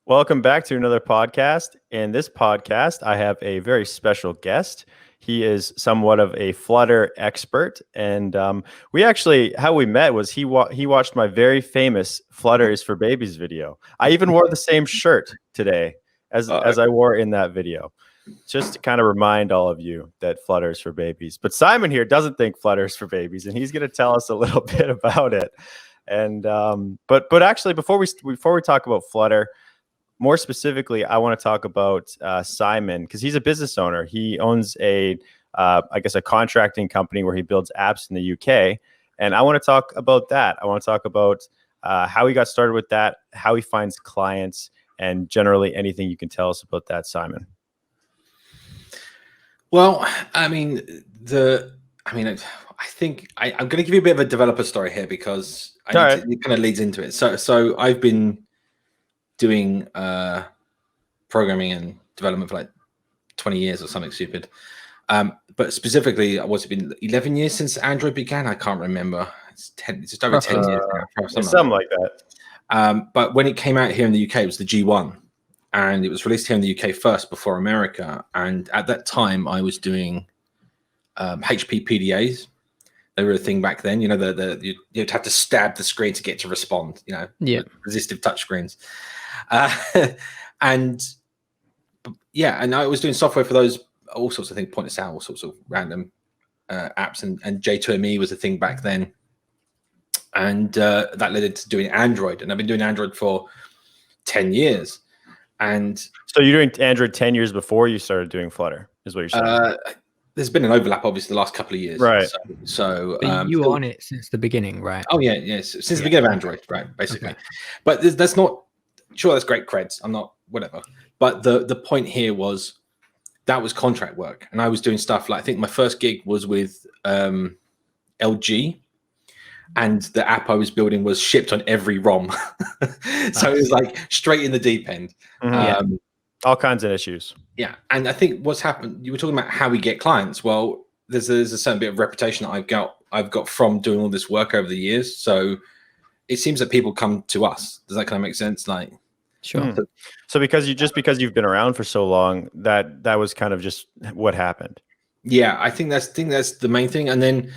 Welcome back to another podcast. In this podcast, I have a very special guest. He is somewhat of a Flutter expert, and how we met was he watched my very famous "Flutter is for Babies" video. I even wore the same shirt today as I wore in that video, just to kind of remind all of you that Flutter is for babies. But Simon here doesn't think Flutter is for babies, and he's going to tell us a little bit about it. And but actually, before we talk about Flutter. More specifically, I want to talk about Simon because he's a business owner. He owns a contracting company where he builds apps in the UK. And I want to talk about that. I want to talk about how he got started with that, how he finds clients, and generally anything you can tell us about that, Simon. Well, I think I'm going to give you a bit of a developer story here because it kind of leads into it. So I've been doing programming and development for like 20 years or something stupid. But specifically, what's it been 11 years since Android began? I can't remember. It's just over 10 years now. Something like that. But when it came out here in the UK, it was the G1. And it was released here in the UK first before America. And at that time, I was doing HP PDAs. They were a thing back then. You know, you'd have to stab the screen to get to respond. You know, resistive touch screens. And I was doing software for those, all sorts of things, point of sale, all sorts of random apps, and J2ME was a thing back then, and that led into doing Android, and I've been doing Android for 10 years. And so you're doing Android 10 years before you started doing Flutter, is what you're saying? There's been an overlap, obviously, the last couple of years, right? So you were on it since the beginning, right? Oh yeah, since the beginning of Android, right? Basically, but that's not. Sure, that's great creds. I'm not whatever. But the point here was that was contract work, and I was doing stuff like I think my first gig was with LG, and the app I was building was shipped on every ROM, so it was like straight in the deep end. Mm-hmm. All kinds of issues. Yeah, and I think what's happened. You were talking about how we get clients. Well, there's a certain bit of reputation that I've got from doing all this work over the years. So it seems that people come to us. Does that kind of make sense? Like, sure. So because you've been around for so long, that was kind of just what happened. Yeah, I think that's the main thing. And then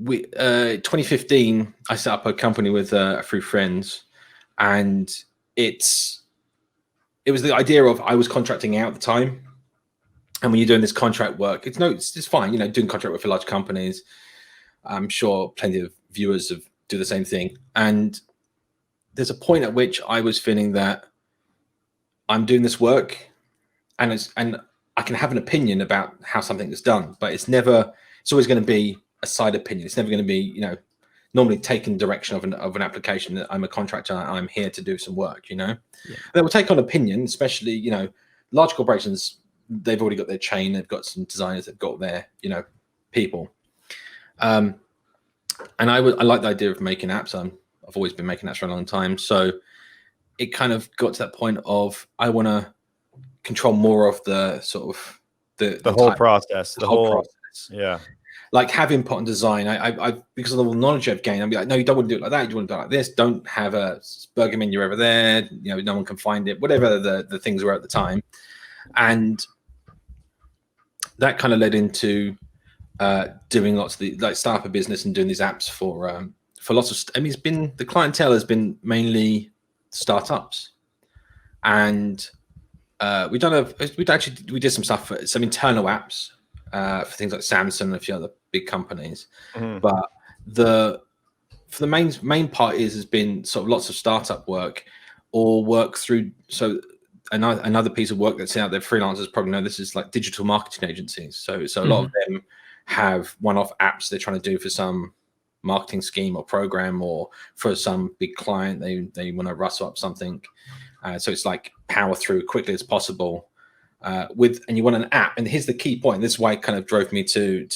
2015, I set up a company with a few friends, and it was the idea of I was contracting out at the time. And when you're doing this contract work, it's fine, you know, doing contract work for large companies. I'm sure plenty of viewers do the same thing. And there's a point at which I was feeling that I'm doing this work and I can have an opinion about how something is done, but it's always going to be a side opinion. It's never going to be, you know, normally taking direction of an application. That I'm a contractor, I'm here to do some work, you know. Yeah. They will take on opinion, especially, you know, large corporations, they've already got their chain, they've got some designers, they've got their, you know, people. And I like the idea of making apps. I've always been making apps for a long time. So it kind of got to that point of I want to control more of the sort of the whole process. The whole process. Yeah. Like have input and design. I because of the knowledge I've gained, I'd be like, no, you don't want to do it like that. You want to do it like this. Don't have a burger menu over there. You know, no one can find it. Whatever the things were at the time, and that kind of led into doing lots of the start up a business and doing these apps for lots of. I mean, the clientele has been mainly startups, and we did some stuff for some internal apps for things like Samsung and a few other big companies. Mm-hmm. But for the main part has been sort of lots of startup work or work through. So another piece of work that's out there, freelancers probably know this, is like digital marketing agencies. So a lot of them have one-off apps they're trying to do for some marketing scheme or program, or for some big client they want to rustle up something. So it's like power through quickly as possible. And you want an app, and here's the key point. This is why it kind of drove me to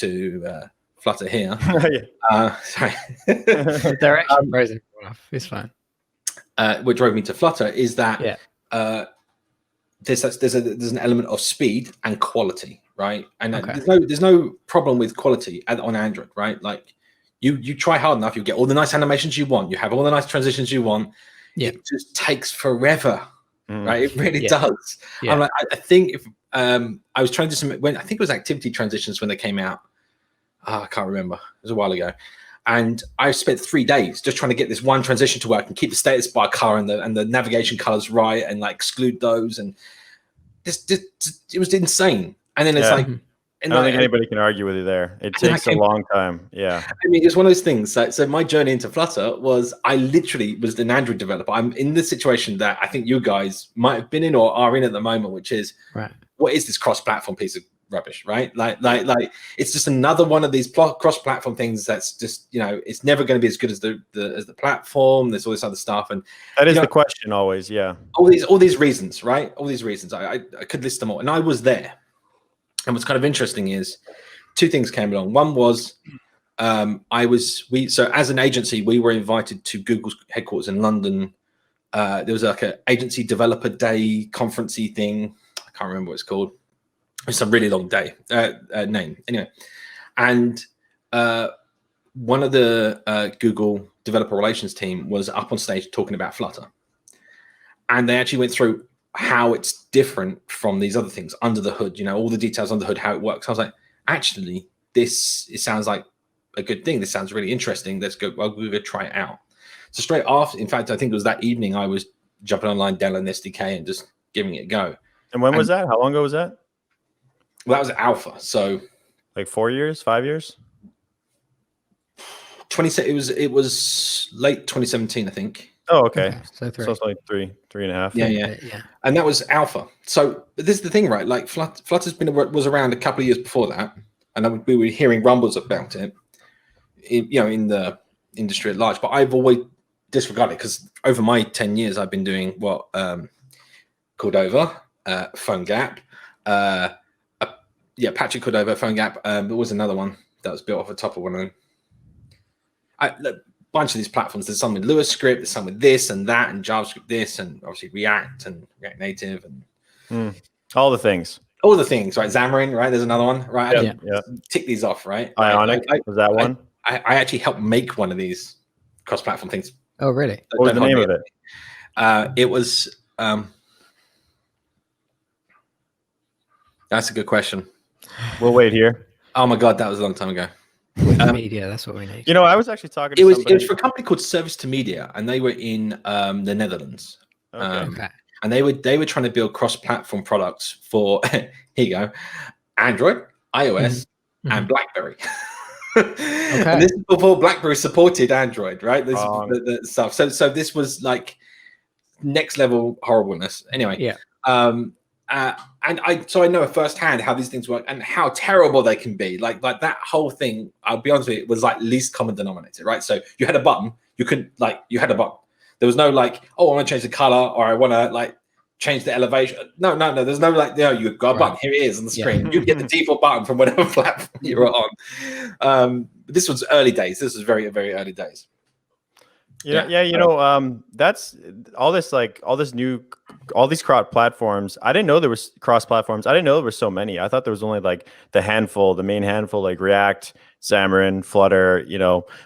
Flutter here. Sorry, direction throws everyone off. It's fine. What drove me to Flutter is that there's an element of speed and quality, right? And there's no problem with quality on Android, right? Like you try hard enough, you get all the nice animations you want, you have all the nice transitions you want. Yeah. It just takes forever right? It really Yeah. does. Yeah. I'm like, I think if I was trying to do some, when I think it was activity transitions when they came out. I can't remember. It was a while ago. And I spent 3 days just trying to get this one transition to work and keep the status bar color and the navigation colors right and like exclude those. And this it was insane. And then it's like, I don't think anybody can argue with you there. It takes a long time. Yeah. I mean, it's one of those things. So my journey into Flutter was I literally was an Android developer. I'm in the situation that I think you guys might have been in or are in at the moment, which is, what is this cross-platform piece of rubbish, right? Like it's just another one of these cross-platform things that's just, it's never going to be as good as the platform. There's all this other stuff, and that is the question always. Yeah, all these reasons, right? All these reasons. I could list them all, and I was there. And what's kind of interesting is 2 things came along. One was so as an agency, we were invited to Google's headquarters in London. There was like an agency developer day conferencey thing. I can't remember what it's called. It's a really long day name anyway. And one of the Google developer relations team was up on stage talking about Flutter. And they actually went through how it's different from these other things under the hood, all the details under the hood, how it works. I was like, actually, it sounds like a good thing. This sounds really interesting. Let's go. Well, we'll go try it out. So straight after, in fact, I think it was that evening I was jumping online, downloading the SDK and just giving it a go. And when was that? How long ago was that? Well, that was alpha. So like 4 years, 5 years? It was late 2017, I think. Oh, okay. So it's like three and a half. Yeah. And that was alpha. So, but this is the thing, right? Like Flutter's was around a couple of years before that, and we were hearing rumbles about it, in the industry at large. But I've always disregarded it because over my 10 years, I've been doing what Cordova, PhoneGap, Patrick Cordova, PhoneGap. There was another one that was built off the top of one of them. Bunch of these platforms. There's some with Lua script, there's some with this and that, and JavaScript this, and obviously React and React Native and all the things, right? Xamarin, right? There's another one, right? Yeah. Tick these off, right? Ionic was that one? I actually helped make one of these cross-platform things. Oh, really? What was the name of it? It was. That's a good question. We'll wait here. Oh my god, that was a long time ago. Media, that's what we need. I was actually talking to somebody. It was for a company called Service to Media, and they were in the Netherlands. Okay. And they were trying to build cross-platform products for here you go, Android, iOS, and BlackBerry. And this is before BlackBerry supported Android, right? This the stuff. So this was like next level horribleness. Anyway, and I know firsthand how these things work and how terrible they can be. Like that whole thing, I'll be honest with you, it was like least common denominator, right? So you had a button, you had a button. There was no like, oh, I want to change the color or I want to like change the elevation. No. There's no like, you've got a button. Here it is on the screen. You get the default button from whatever platform you were on. This was early days. This was very, very early days. That's all these cross platforms. I didn't know there was cross platforms. I didn't know there were so many. I thought there was only like the main handful, like React, Xamarin, Flutter,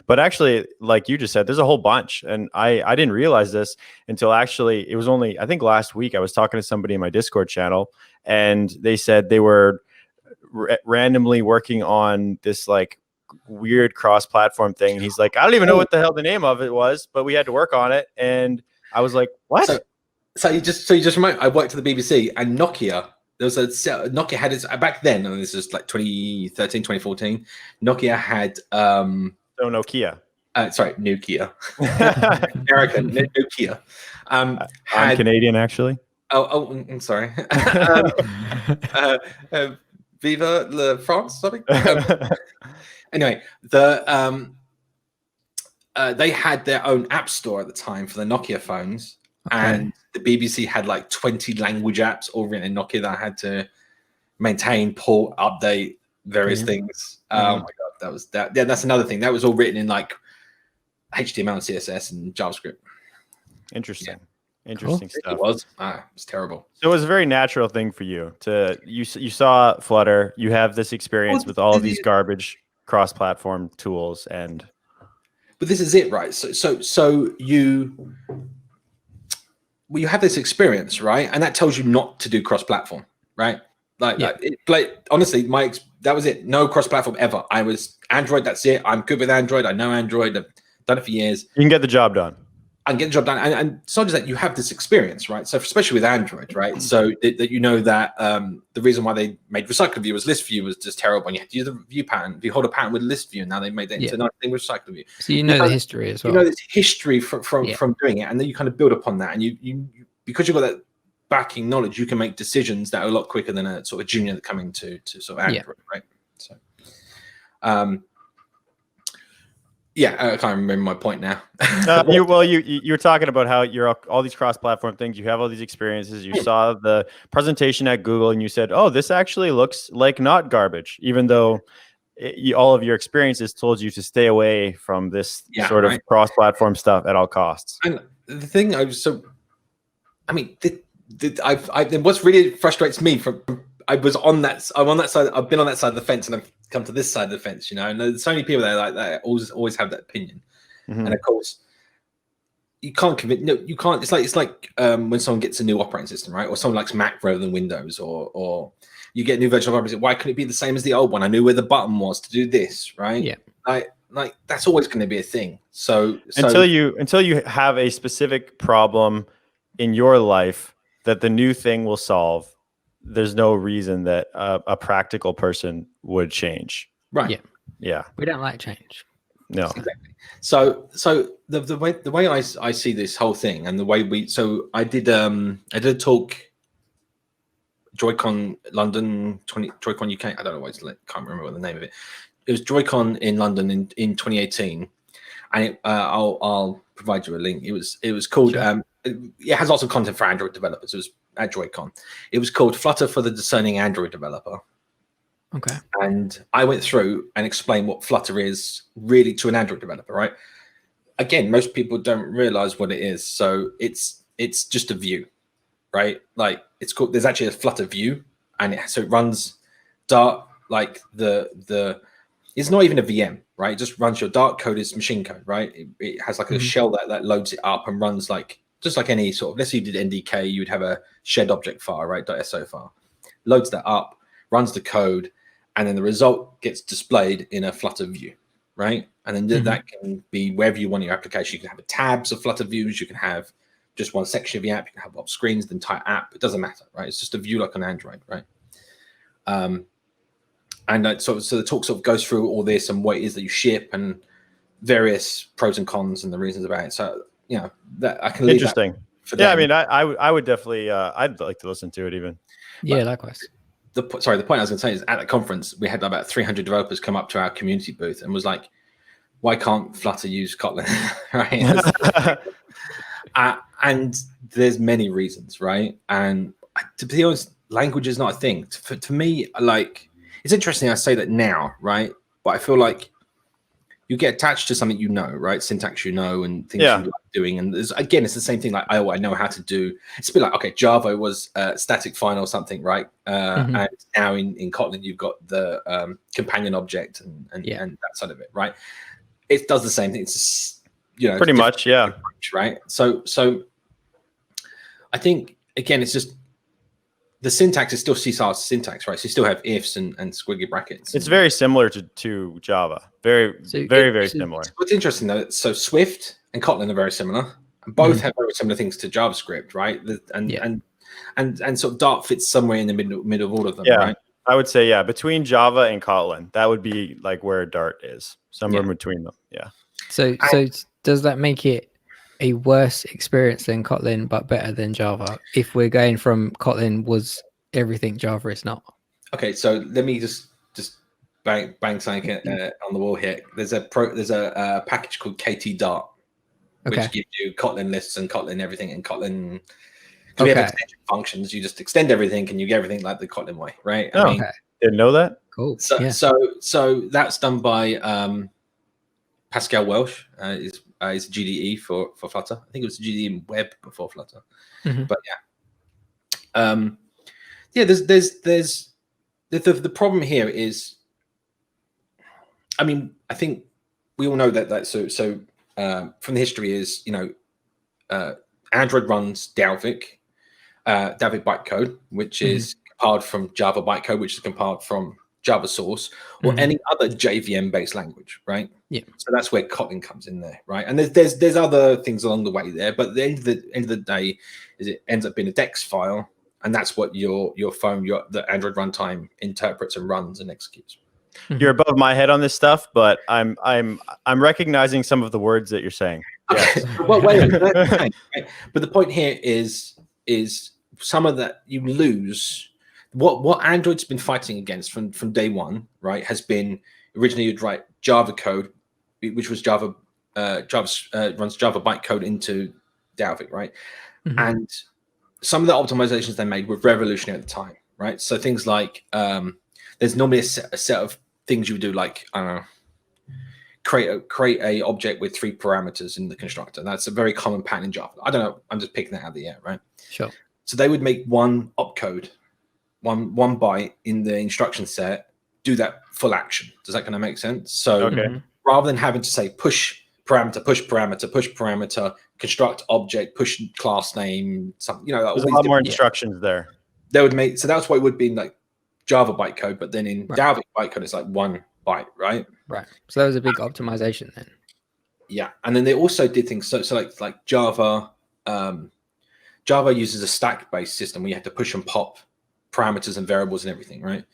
but actually, like you just said, there's a whole bunch. And I didn't realize this until actually it was only, I think last week I was talking to somebody in my Discord channel and they said they were randomly working on this like weird cross-platform thing. And he's like, I don't even know what the hell the name of it was, but we had to work on it. And I was like, what? So you just remind, I worked at the BBC and Nokia. Nokia had its back then, and this is like 2013, 2014. Nokia had Nokia. Sorry, Nokia. American Nokia. I'm Canadian, actually. I'm sorry. Viva la France, something. Anyway, they had their own app store at the time for the Nokia phones, and the BBC had like 20 language apps all written in Nokia that I had to maintain, port, update, various things. Oh my god, that was that. Yeah, that's another thing. That was all written in like HTML and CSS and JavaScript. Interesting. Interesting stuff. It was terrible. So it was a very natural thing for you you saw Flutter, you have this experience with all of these garbage cross-platform tools, but this is it, right? So well, you have this experience, right? And that tells you not to do cross-platform, right? Like honestly, that was it. No cross-platform ever. I was Android. That's it. I'm good with Android. I know Android. I've done it for years. You can get the job done. And get the job done. And it's not just that you have this experience, right? So especially with Android, right? So that you know that the reason why they made recycle view was list view was just terrible. And you had to use the view pattern. If you hold a pattern with list view, and now they made that into a nice thing with recycle view. So you know the history as well. You know this history from doing it, and then you kind of build upon that. And you because you've got that backing knowledge, you can make decisions that are a lot quicker than a sort of junior coming to sort of Android, right? So I can't remember my point now. You're talking about how you're all these cross-platform things. You have all these experiences. You saw the presentation at Google, and you said, "Oh, this actually looks like not garbage," even though all of your experiences told you to stay away from this sort of cross-platform stuff at all costs. And the thing what really frustrates me I'm on that side. I've been on that side of the fence, and I've come to this side of the fence. You know, and there's so many people that are like that always have that opinion. And of course, you can't commit. No, you can't. It's like when someone gets a new operating system, right? Or someone likes Mac rather than Windows, or you get a new version of operating system. Why couldn't it be the same as the old one? I knew where the button was to do this, right? Yeah. Like that's always going to be a thing. So until you have a specific problem in your life that the new thing will solve, there's no reason that a practical person would change. Right. Yeah. We don't like change. No. Exactly. So the way I see this whole thing, and the way I did a talk Joy-Con London, Joy-Con UK. I don't know what can't remember what the name of it. It was Joy-Con in London in 2018, and I'll provide you a link. It was called. Sure. It has lots of content for Android developers. It was at Joy-Con. It was called Flutter for the Discerning Android Developer. Okay. And I went through and explained what Flutter is really to an Android developer, right? Again, most people don't realize what it is. So it's just a view, right? Like it's called, there's actually a Flutter view, and it runs Dart, like it's not even a VM, right? It just runs your Dart code is machine code, right? It has like a shell that loads it up and runs just like any sort of, let's say you did NDK, you would have a shared object file, right? .so file. Loads that up, runs the code, and then the result gets displayed in a Flutter view, right? And then that can be wherever you want your application. You can have tabs of Flutter views. You can have just one section of the app. You can have up screens, the entire app. It doesn't matter, right? It's just a view like on Android, right? And so the talk sort of goes through all this and what it is that you ship and various pros and cons and the reasons about it. So, you know, that I can leave interesting. That for them. I mean, I would definitely, I'd like to listen to it even. Yeah, likewise. The point I was going to say is at the conference, we had about 300 developers come up to our community booth and was like, why can't Flutter use Kotlin? Right? And there's many reasons, right? And to be honest, language is not a thing. To me, like, it's interesting I say that now, right? But I feel like you get attached to something you know, right? Syntax you know, and things you like doing. And again, it's the same thing. Like, I know how to do. It's a bit like, okay, Java was static final or something, right? And now in Kotlin, you've got the companion object and that side of it, right? It does the same thing. It's just, you know, pretty much, yeah. Approach, right? So I think again, it's just the syntax is still C# syntax, right? So you still have ifs and squiggly brackets. It's very similar to Java. Very similar. What's interesting though, so Swift and Kotlin are very similar. And both have very similar things to JavaScript, right? And sort of Dart fits somewhere in the middle of all of them, right? I would say, between Java and Kotlin, that would be like where Dart is, somewhere in between them. Yeah. So does that make it a worse experience than Kotlin, but better than Java? If we're going from Kotlin was everything, Java is not. Okay, so let me just bang something on the wall here. There's a package called KT Dart, which gives you Kotlin lists and Kotlin everything and Kotlin. We have extension functions. You just extend everything, and you get everything like the Kotlin way, right? I mean, didn't know that. Cool. So that's done by Pascal Welsh. Is GDE for Flutter. I think it was GDE in web before Flutter. But there's the problem here is, I mean, I think we all know that from the history is, you know, Android runs Dalvik bytecode, which is compiled from Java bytecode, which is compiled from Java source, or any other JVM based language, right? Yeah. So that's where Kotlin comes in there, right? And there's other things along the way there, but at the end of the day, is it ends up being a DEX file, and that's what your the Android runtime interprets and runs and executes. You're above my head on this stuff, but I'm recognizing some of the words that you're saying. Okay. Yes. Well, wait a minute. Right? But the point here is some of that you lose. What Android's been fighting against from day one, right, has been originally you'd write Java code, which was Java runs Java bytecode into Dalvik, right? And some of the optimizations they made were revolutionary at the time, right? So things like there's normally a set of things you would do, like I don't know, create a object with 3 parameters in the constructor. That's a very common pattern in Java. I don't know. I'm just picking that out of the air, right? Sure. So they would make one opcode, one byte in the instruction set, do that full action. Does that kind of make sense? So rather than having to say push parameter, push parameter, push parameter, construct object, push class name, something, there's a lot more instructions there. They would make, so that's why it would be in like Java bytecode, but then in Dalvik bytecode, it's like 1 byte, right? Right. So that was a big optimization then. Yeah, and then they also did things so like Java. Java uses a stack-based system where you have to push and pop parameters and variables and everything, right?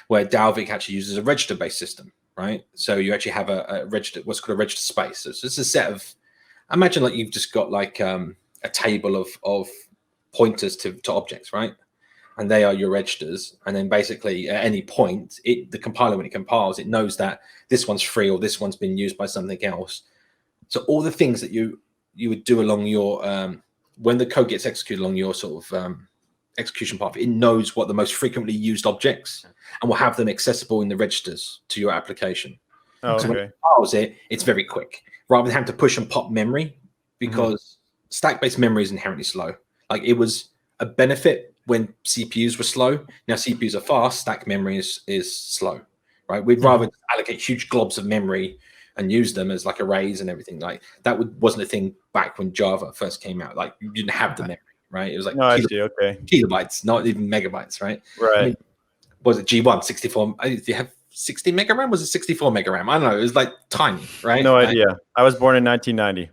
Where Dalvik actually uses a register-based system, right? So you actually have a register, what's called a register space. So it's a set of, imagine like you've just got like a table of pointers to objects, right? And they are your registers. And then basically at any point, the compiler, when it compiles, it knows that this one's free or this one's been used by something else. So all the things that you would do along your when the code gets executed along your sort of execution path, it knows what the most frequently used objects and will have them accessible in the registers to your application. Oh, so when it compiles it's very quick, rather than having to push and pop memory, because stack-based memory is inherently slow. Like it was a benefit when CPUs were slow. Now CPUs are fast, stack memory is slow, right? We'd rather allocate huge globs of memory and use them as like arrays and everything. Like that wasn't a thing back when Java first came out. Like you didn't have the memory, right? It was like kilobytes, not even megabytes, right? Right. I mean, was it G1 64? Do you have 60 mega RAM? Was it 64 mega RAM? I don't know. It was like tiny, right? No idea. I was born in 1990.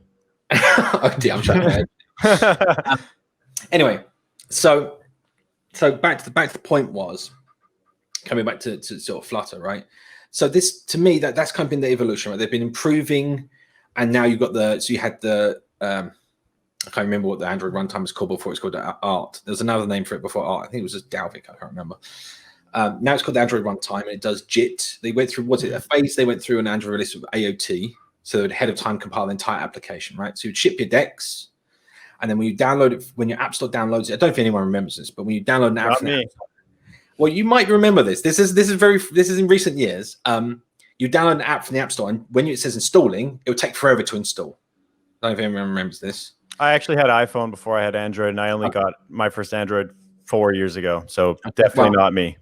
Oh dear, I'm trying to. Anyway, so back to the point was coming back to sort of Flutter, right? So this, to me, that's kind of been the evolution, right? They've been improving, and now you've got you had the I can't remember what the Android runtime was called before. It's called Art. There was another name for it before Art. I think it was just Dalvik. I can't remember. Now it's called the Android runtime, and it does JIT. They went through a phase? They went through an Android release of AOT, so they would ahead of time compile the entire application, right? So you'd ship your DEX, and then when you download it, when your App Store downloads it, I don't know if anyone remembers this, but when you download an app from the App Store, well, you might remember this. This is in recent years. You download an app from the App Store, and when it says installing, it will take forever to install. I don't know if anyone remembers this. I actually had iPhone before I had Android, and I only got my first Android 4 years ago. So definitely not me.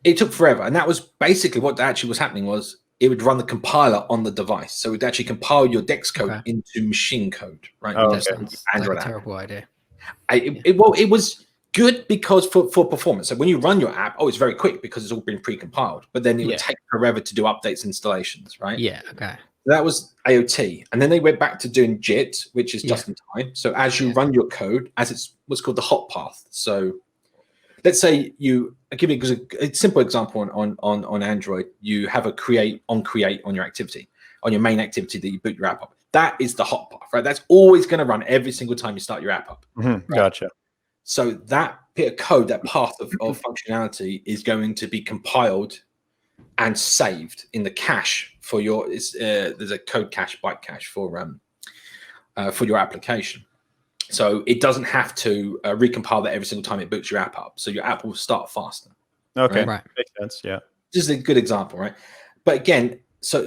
It took forever, and that was basically what actually was happening. Was it would run the compiler on the device, so it would actually compile your DEX code into machine code, right? Oh, that sounds like a terrible idea. It was good because for performance. So when you run your app, it's very quick because it's all been pre-compiled. But then it would take forever to do updates and installations, right? Yeah. Okay. That was AOT, and then they went back to doing JIT, which is just in time. So as you run your code, as it's what's called the hot path. So let's say I'll give you a simple example on Android. You have a create on your activity, on your main activity that you boot your app up. That is the hot path, right? That's always going to run every single time you start your app up. Right? Gotcha. So that bit of code, that path of functionality is going to be compiled and saved in the cache for your. There's a code cache, byte cache for your application. So it doesn't have to recompile that every single time it boots your app up. So your app will start faster. Okay, right. Makes sense. Yeah, this is a good example, right? But again, so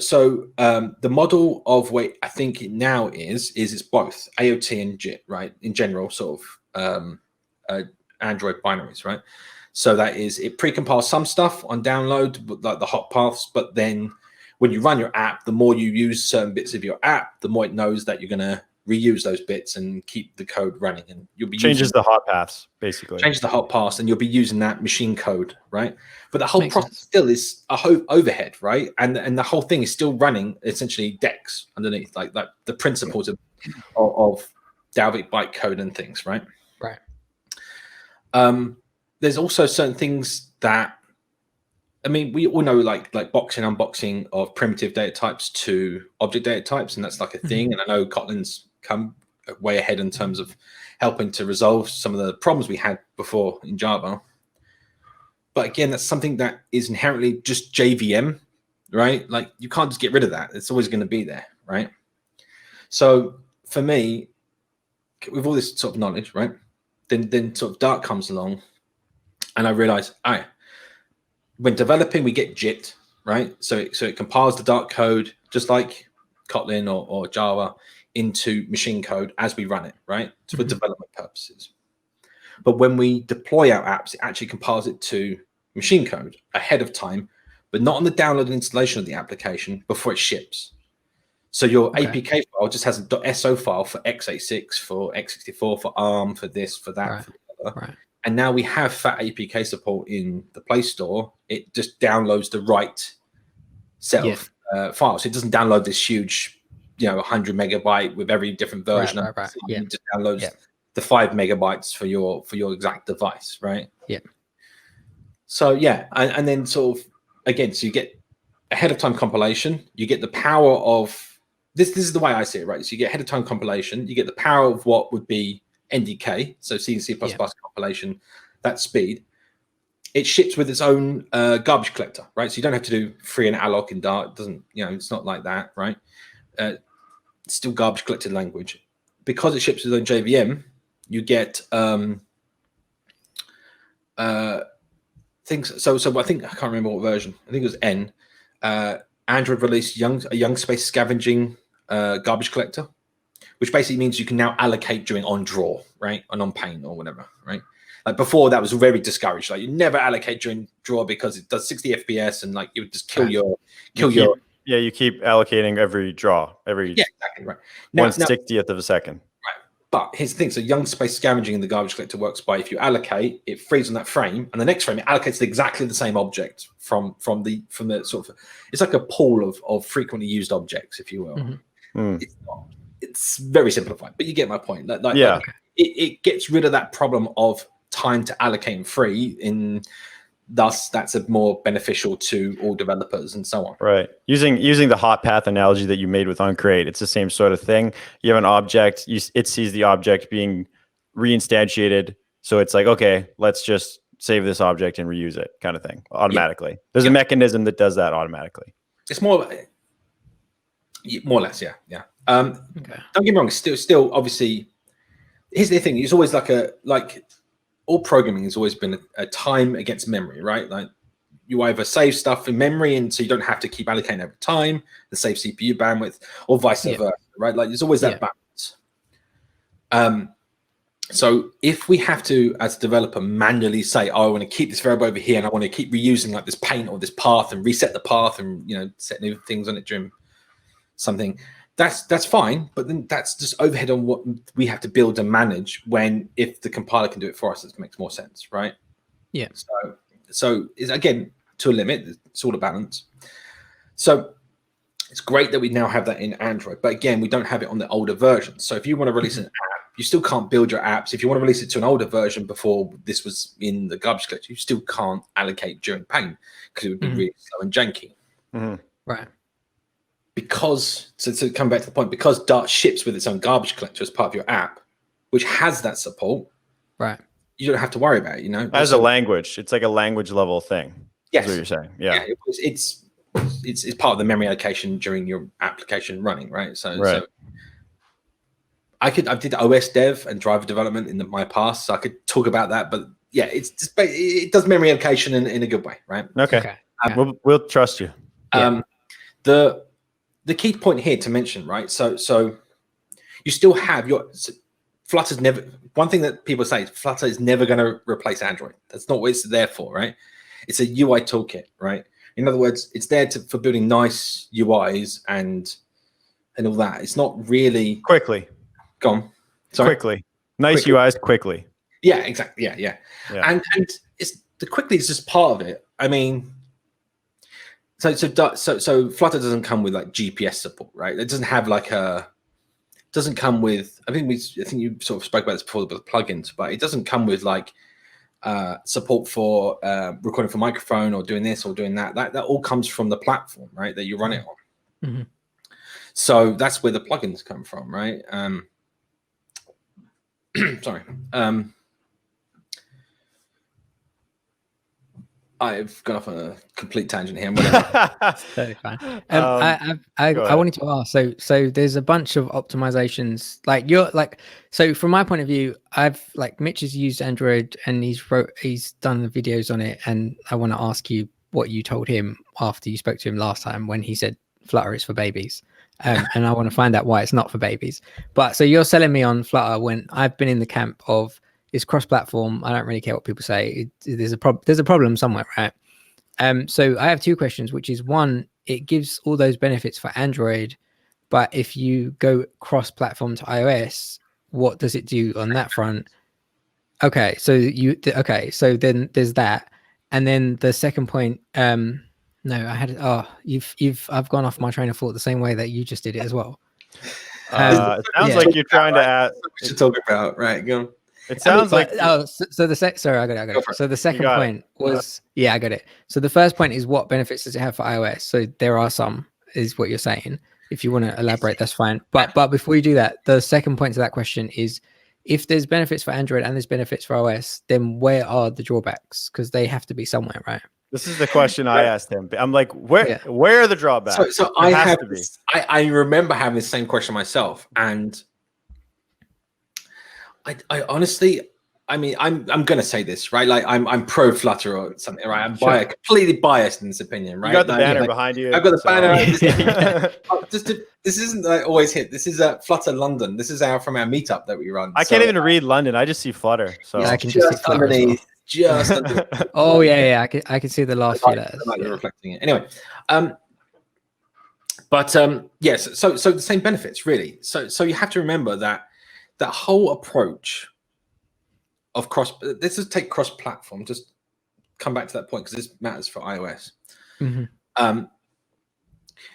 the model of what I think it now is it's both AOT and JIT, right? In general, sort of Android binaries, right? So that is, it pre-compiles some stuff on download, like the hot paths, but then when you run your app, the more you use certain bits of your app, the more it knows that you're gonna reuse those bits and keep the code running, and you'll be Changes using, the hot paths basically. changes the hot pass, and you'll be using that machine code, right? But the whole Makes process sense. still is a overhead, right? And the whole thing is still running essentially decks underneath, like the principles of Dalvik bytecode and things, right? Right. There's also certain things that, I mean, we all know like boxing, unboxing of primitive data types to object data types, and that's like a thing. And I know Kotlin's come way ahead in terms of helping to resolve some of the problems we had before in Java. But again, that's something that is inherently just JVM, right? Like you can't just get rid of that. It's always going to be there, right? So for me, with all this sort of knowledge, right, then sort of Dart comes along, and I realize, when developing, we get JIT, right? So it compiles the Dart code just like Kotlin or Java into machine code as we run it, right? So for development purposes. But when we deploy our apps, it actually compiles it to machine code ahead of time, but not on the download and installation of the application before it ships. So your APK file just has a .so file for x86, for x64, for ARM, for this, for that, Right. for the other. Right. And now we have fat APK support in the Play Store. It just downloads the right set of files. It doesn't download this huge, 100 megabyte with every different version. Right. Yeah. It just downloads the 5 megabytes for your exact device, right? Yeah. So and then sort of again, so you get ahead of time compilation. You get the power of this. This is the way I see it, right? So you get ahead of time compilation. You get the power of what would be NDK, so C and C++ compilation, that speed. It ships with its own garbage collector, right? So you don't have to do free and alloc in Dart. It doesn't, it's not like that, right? It's still garbage collected language. Because it ships with its own JVM, you get things. So I think, I can't remember what version. I think it was N. Android released a young space scavenging garbage collector, which basically means you can now allocate during on draw, right? And on pain or whatever, right? Like before, that was very discouraged. Like you never allocate during draw because it does 60 FPS and like you would just kill your. You keep allocating every draw, exactly right. Now, 1/60th of a second. Right. But here's the thing: so young space scavenging in the garbage collector works by if you allocate, it frees on that frame, and the next frame it allocates exactly the same object from the sort of. It's like a pool of frequently used objects, if you will. It's very simplified, but you get my point. It gets rid of that problem of time to allocate and free. Thus, that's a more beneficial to all developers and so on. Right. Using the hot path analogy that you made with onCreate, it's the same sort of thing. You have an object, it sees the object being reinstantiated, so it's like, okay, let's just save this object and reuse it, kind of thing, automatically. There's a mechanism that does that automatically. It's more or less, yeah. Don't get me wrong. Still, obviously, here's the thing. It's always like all programming has always been a time against memory, right? Like you either save stuff in memory, and so you don't have to keep allocating over time and save CPU bandwidth, or vice versa, right? Like there's always that balance. So if we have to, as a developer, manually say, I want to keep this variable over here, and I want to keep reusing like this paint or this path, and reset the path, and set new things on it during something. That's fine, but then that's just overhead on what we have to build and manage. When if the compiler can do it for us, it makes more sense, right? Yeah. So it's, again, to a limit, it's all a balance. So it's great that we now have that in Android, but again, we don't have it on the older version. So if you want to release an app, you still can't build your apps. If you want to release it to an older version before this was in the garbage collector, you still can't allocate during pain because it would be really slow and janky. Right. Because, to come back to the point, because Dart ships with its own garbage collector as part of your app, which has that support, right? You don't have to worry about it, As a language, it's like a language level thing. Yes. That's what you're saying. Yeah. It's part of the memory allocation during your application running, right? So I did OS dev and driver development in my past, so I could talk about that. But yeah, it does memory allocation in a good way, right? Okay. We'll trust you. The key point here to mention, right? So you still have Flutter's never. One thing that people say, Flutter is never going to replace Android. That's not what it's there for, right? It's a UI toolkit, right? In other words, it's there for building nice UIs and all that. It's not really quickly. Go on. Sorry. Quickly. Nice Quickly. UIs quickly. Yeah, exactly. Yeah. Yeah. And it's the quickly is just part of it. I mean, so Flutter doesn't come with like GPS support, right? It doesn't have like doesn't come with. I think you sort of spoke about this before with the plugins, but it doesn't come with like support for recording for microphone or doing this or doing that. That all comes from the platform, right? That you run it on. Mm-hmm. So that's where the plugins come from, right? Sorry. I've gone off on a complete tangent here. Totally fine. I wanted to ask. So there's a bunch of optimizations. So from my point of view, Mitch has used Android and he's done the videos on it, and I want to ask you what you told him after you spoke to him last time when he said Flutter is for babies. And I want to find out why it's not for babies. But so you're selling me on Flutter when I've been in the camp of it's cross-platform. I don't really care what people say. There's a problem somewhere, right? So I have two questions, which is one, it gives all those benefits for Android, but if you go cross-platform to iOS, what does it do on that front? Okay, so then there's that, and then the second point. No, I had I've gone off my train of thought the same way that you just did it as well. It sounds like you're trying to add. We should talk about, right? Go on. It sounds like I got it. So the second point was I got it. So the first point is what benefits does it have for iOS? So there are some, is what you're saying. If you want to elaborate, that's fine. But before you do that, the second point to that question is, if there's benefits for Android and there's benefits for iOS, then where are the drawbacks? Because they have to be somewhere, right? This is the question I asked him. I'm like, where are the drawbacks? So I remember having the same question myself, and I honestly, I mean, I'm gonna say this, right? Like I'm pro Flutter or something, right? I'm completely biased in this opinion, right? You got the banner behind you. I've got the banner. This isn't like always hit. This is Flutter London. This is from our meetup that we run. I can't even read London. I just see Flutter. So I can just see Flutter underneath. Just underneath. Oh yeah. I can see the last few letters. You're reflecting it anyway. Yes. So the same benefits really. So you have to remember that whole approach of let's just take cross-platform. Just come back to that point because this matters for iOS. Mm-hmm.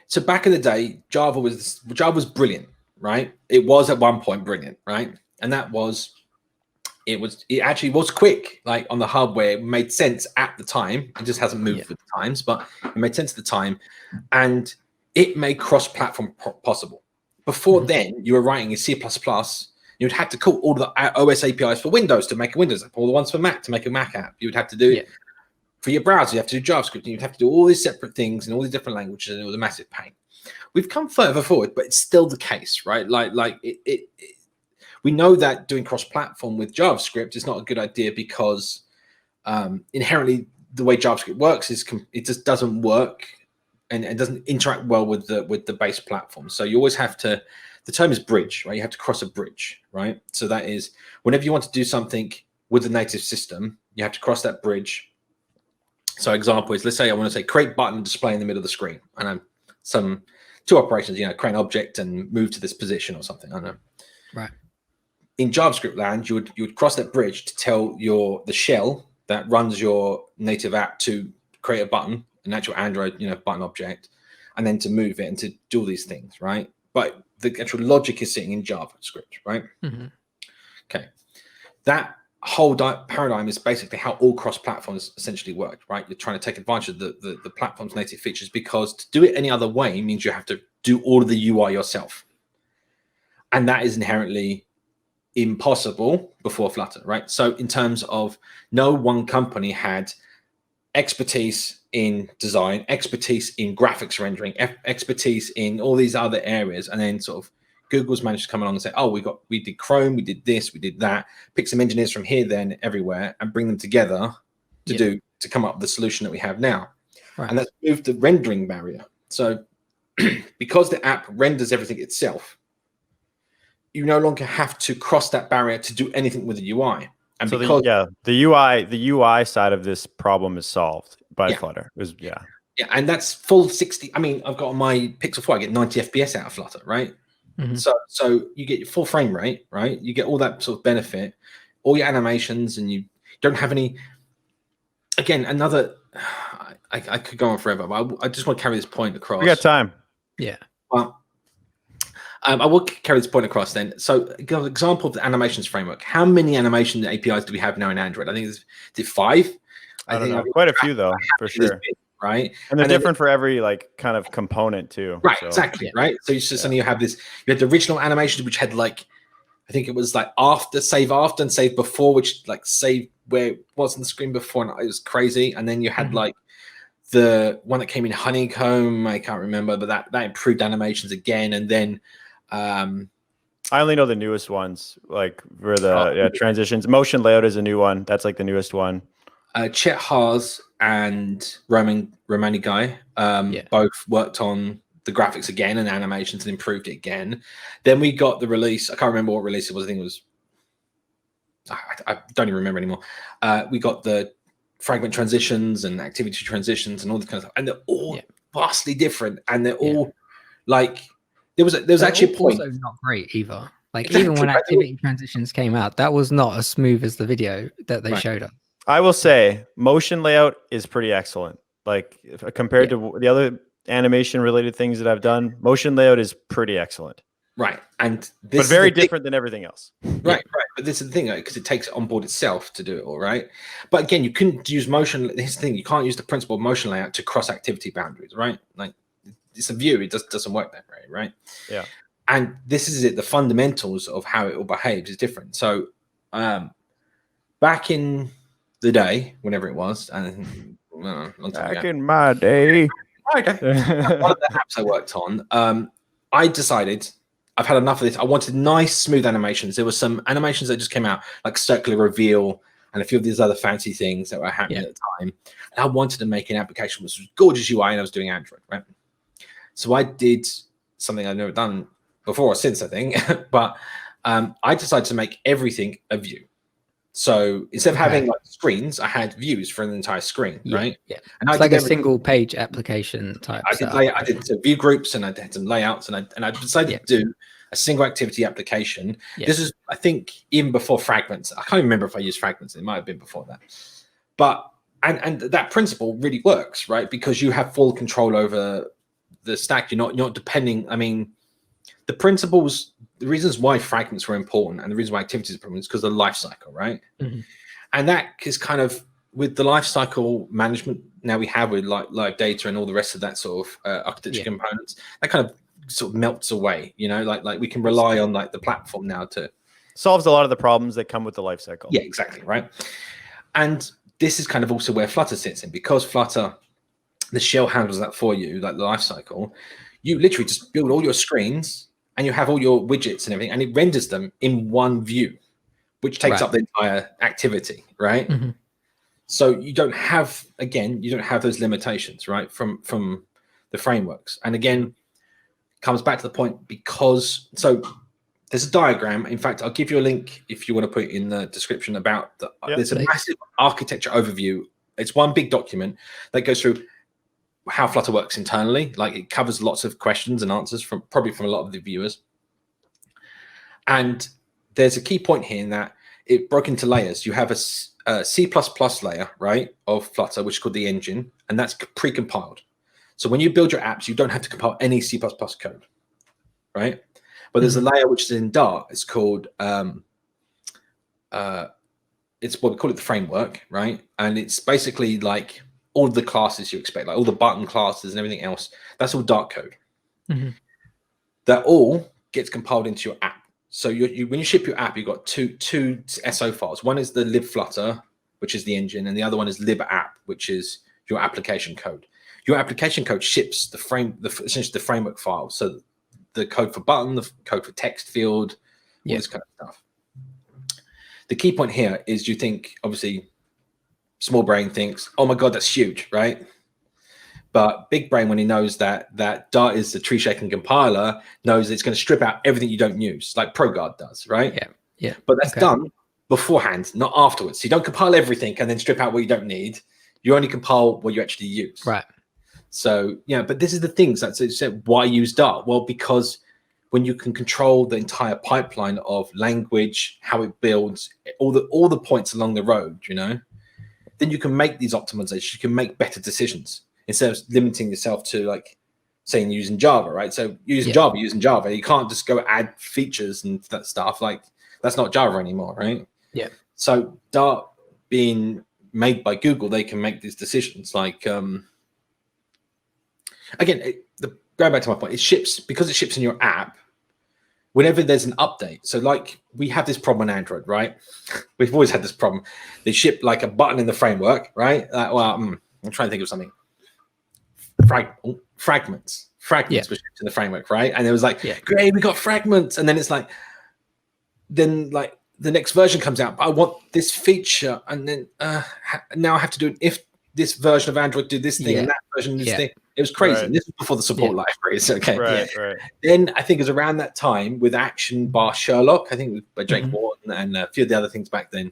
So back in the day, Java was brilliant, right? It was at one point brilliant, right? And that was. It actually was quick, like on the hardware. It made sense at the time. It just hasn't moved with the times, but it made sense at the time. And it made cross-platform possible. Before then, you were writing in C++. You'd have to call all the OS APIs for Windows to make a Windows app, all the ones for Mac to make a Mac app. You would have to do it for your browser. You have to do JavaScript. And you'd have to do all these separate things in all these different languages, and it was a massive pain. We've come further forward, but it's still the case, right? We know that doing cross-platform with JavaScript is not a good idea because inherently the way JavaScript works is it just doesn't work and it doesn't interact well with the base platform. So you always have to. The term is bridge, right? You have to cross a bridge, right? So that is whenever you want to do something with the native system, you have to cross that bridge. So example is, let's say I want to say create button display in the middle of the screen, and I'm two operations, create an object and move to this position or something. I don't know. Right. In JavaScript land, you would cross that bridge to tell the shell that runs your native app to create a button, an actual Android, button object, and then to move it and to do all these things, right? But the actual logic is sitting in JavaScript, right? Mm-hmm. Okay. That whole paradigm is basically how all cross-platforms essentially work, right? You're trying to take advantage of the platform's native features, because to do it any other way means you have to do all of the UI yourself. And that is inherently impossible before Flutter, right? So in terms of no one company had expertise in design, expertise in graphics rendering, expertise in all these other areas, and then sort of Google's managed to come along and say, oh, we did Chrome, we did this, we did that, pick some engineers from here, then everywhere, and bring them together to come up with the solution that we have now. Right. And that's moved the rendering barrier. So because the app renders everything itself, you no longer have to cross that barrier to do anything with the UI. And so because the UI side of this problem is solved by Flutter. Yeah, and that's full 60. I mean, I've got on my Pixel 4, I get 90 FPS out of Flutter, right? So you get your full frame rate, right? You get all that sort of benefit, all your animations, and you don't have any. Again, another. I could go on forever, but I just want to carry this point across. We got time. Yeah. Well, I will carry this point across then. So, example of the animations framework. How many animation APIs do we have now in Android? I think it's 5. I don't know. Quite a few though, for sure. Right, and they're different for every like kind of component too. Right, so, exactly. Right. So you just suddenly you have this. You had the original animations, which had like, I think it was like after, and save before, which like save where it was on the screen before, and it was crazy. And then you had like the one that came in honeycomb. I can't remember, but that improved animations again. And then I only know the newest ones, like for the transitions. Motion layout is a new one. That's like the newest one. Chet Haas and Romani Guy both worked on the graphics again and animations and improved it again. Then we got the release. I can't remember what release it was. I think it was. I don't even remember anymore. We got the fragment transitions and activity transitions and all this kind of stuff, and they're all vastly different. And they're all like there was actually a point. Also not great either. Like even when activity transitions came out, that was not as smooth as the video that they showed us. I will say motion layout is pretty excellent. Like compared to the other animation related things that I've done, motion layout is pretty excellent. Right. And this but very different than everything else. Right. But this is the thing, because it takes it on board itself to do it all, right? But again, you couldn't use motion. Here's the thing, you can't use the principle of motion layout to cross activity boundaries, right? Like it's a view, it doesn't work that way, right? Yeah. And this is it, the fundamentals of how it all behaves is different. So back in the day, whenever it was, and long time back ago, in my day, one of the apps I worked on, I decided I've had enough of this. I wanted nice, smooth animations. There were some animations that just came out, like circular reveal and a few of these other fancy things that were happening at the time. And I wanted to make an application which was gorgeous UI, and I was doing Android, right? So I did something I've never done before or since, I think, but I decided to make everything a view. So instead of having like screens, I had views for an entire screen, right? Yeah, and it's like a single page application type. I did some view groups, and I had some layouts, and I decided to do a single activity application. This is, I think, even before fragments. I can't remember if I used fragments. It might have been before that, but and that principle really works, right? Because you have full control over the stack. You're not depending. I mean, the principles. The reasons why fragments were important and the reason why activities are important is because of the life cycle, right? And that is kind of with the life cycle management now we have with like live data and all the rest of that sort of architecture components, that kind of sort of melts away, you know, like we can rely on like the platform now to solves a lot of the problems that come with the life cycle. Yeah, exactly, right? And this is kind of also where Flutter sits in, because Flutter, the shell handles that for you, like the life cycle. You literally just build all your screens and you have all your widgets and everything, and it renders them in one view, which takes up the entire activity, right? So you don't have, again, those limitations, right, from the frameworks. And again, comes back to the point, because, so there's a diagram. In fact, I'll give you a link if you want to put it in the description about there's a massive architecture overview. It's one big document that goes through how Flutter works internally. Like it covers lots of questions and answers from a lot of the viewers. And there's a key point here in that it broke into layers. You have a C++ layer, right, of Flutter, which is called the engine, and that's pre-compiled. So when you build your apps, you don't have to compile any C++ code, right? But there's a layer which is in Dart. It's called it's what we call it, the framework, right? And it's basically like all of the classes you expect, like all the button classes and everything else. That's all Dart code. That all gets compiled into your app. So when you ship your app, you've got two SO files. One is the libflutter, which is the engine, and the other one is libapp, which is your application code. Your application code ships essentially the framework file. So the code for button, the code for text field, all this kind of stuff. The key point here is you think, obviously, small brain thinks, oh my God, that's huge, right? But big brain, when he knows that Dart is the tree shaking compiler, knows it's going to strip out everything you don't use, like ProGuard does, right? Yeah. But that's done beforehand, not afterwards. So you don't compile everything and then strip out what you don't need. You only compile what you actually use. Right. So, but this is the things that said, why use Dart? Well, because when you can control the entire pipeline of language, how it builds, all the points along the road, then you can make these optimizations. You can make better decisions instead of limiting yourself to like saying using Java, right? So using Java, you can't just go add features and that stuff. Like that's not Java anymore, right? Yeah. So Dart being made by Google, they can make these decisions. Like again, going back to my point, because it ships in your app. Whenever there's an update, so like we have this problem on Android, right? We've always had this problem. They ship like a button in the framework, right? I'm trying to think of something. Fragments were shipped in the framework, right? And it was like, great, we got fragments, and then it's like, the next version comes out. But I want this feature, and then now I have to do it if this version of Android did this thing and that version did this thing. It was crazy. And this was before the support libraries. Okay. Right. Then I think it was around that time with Action Bar Sherlock, I think it was by Jake Wharton and a few of the other things back then.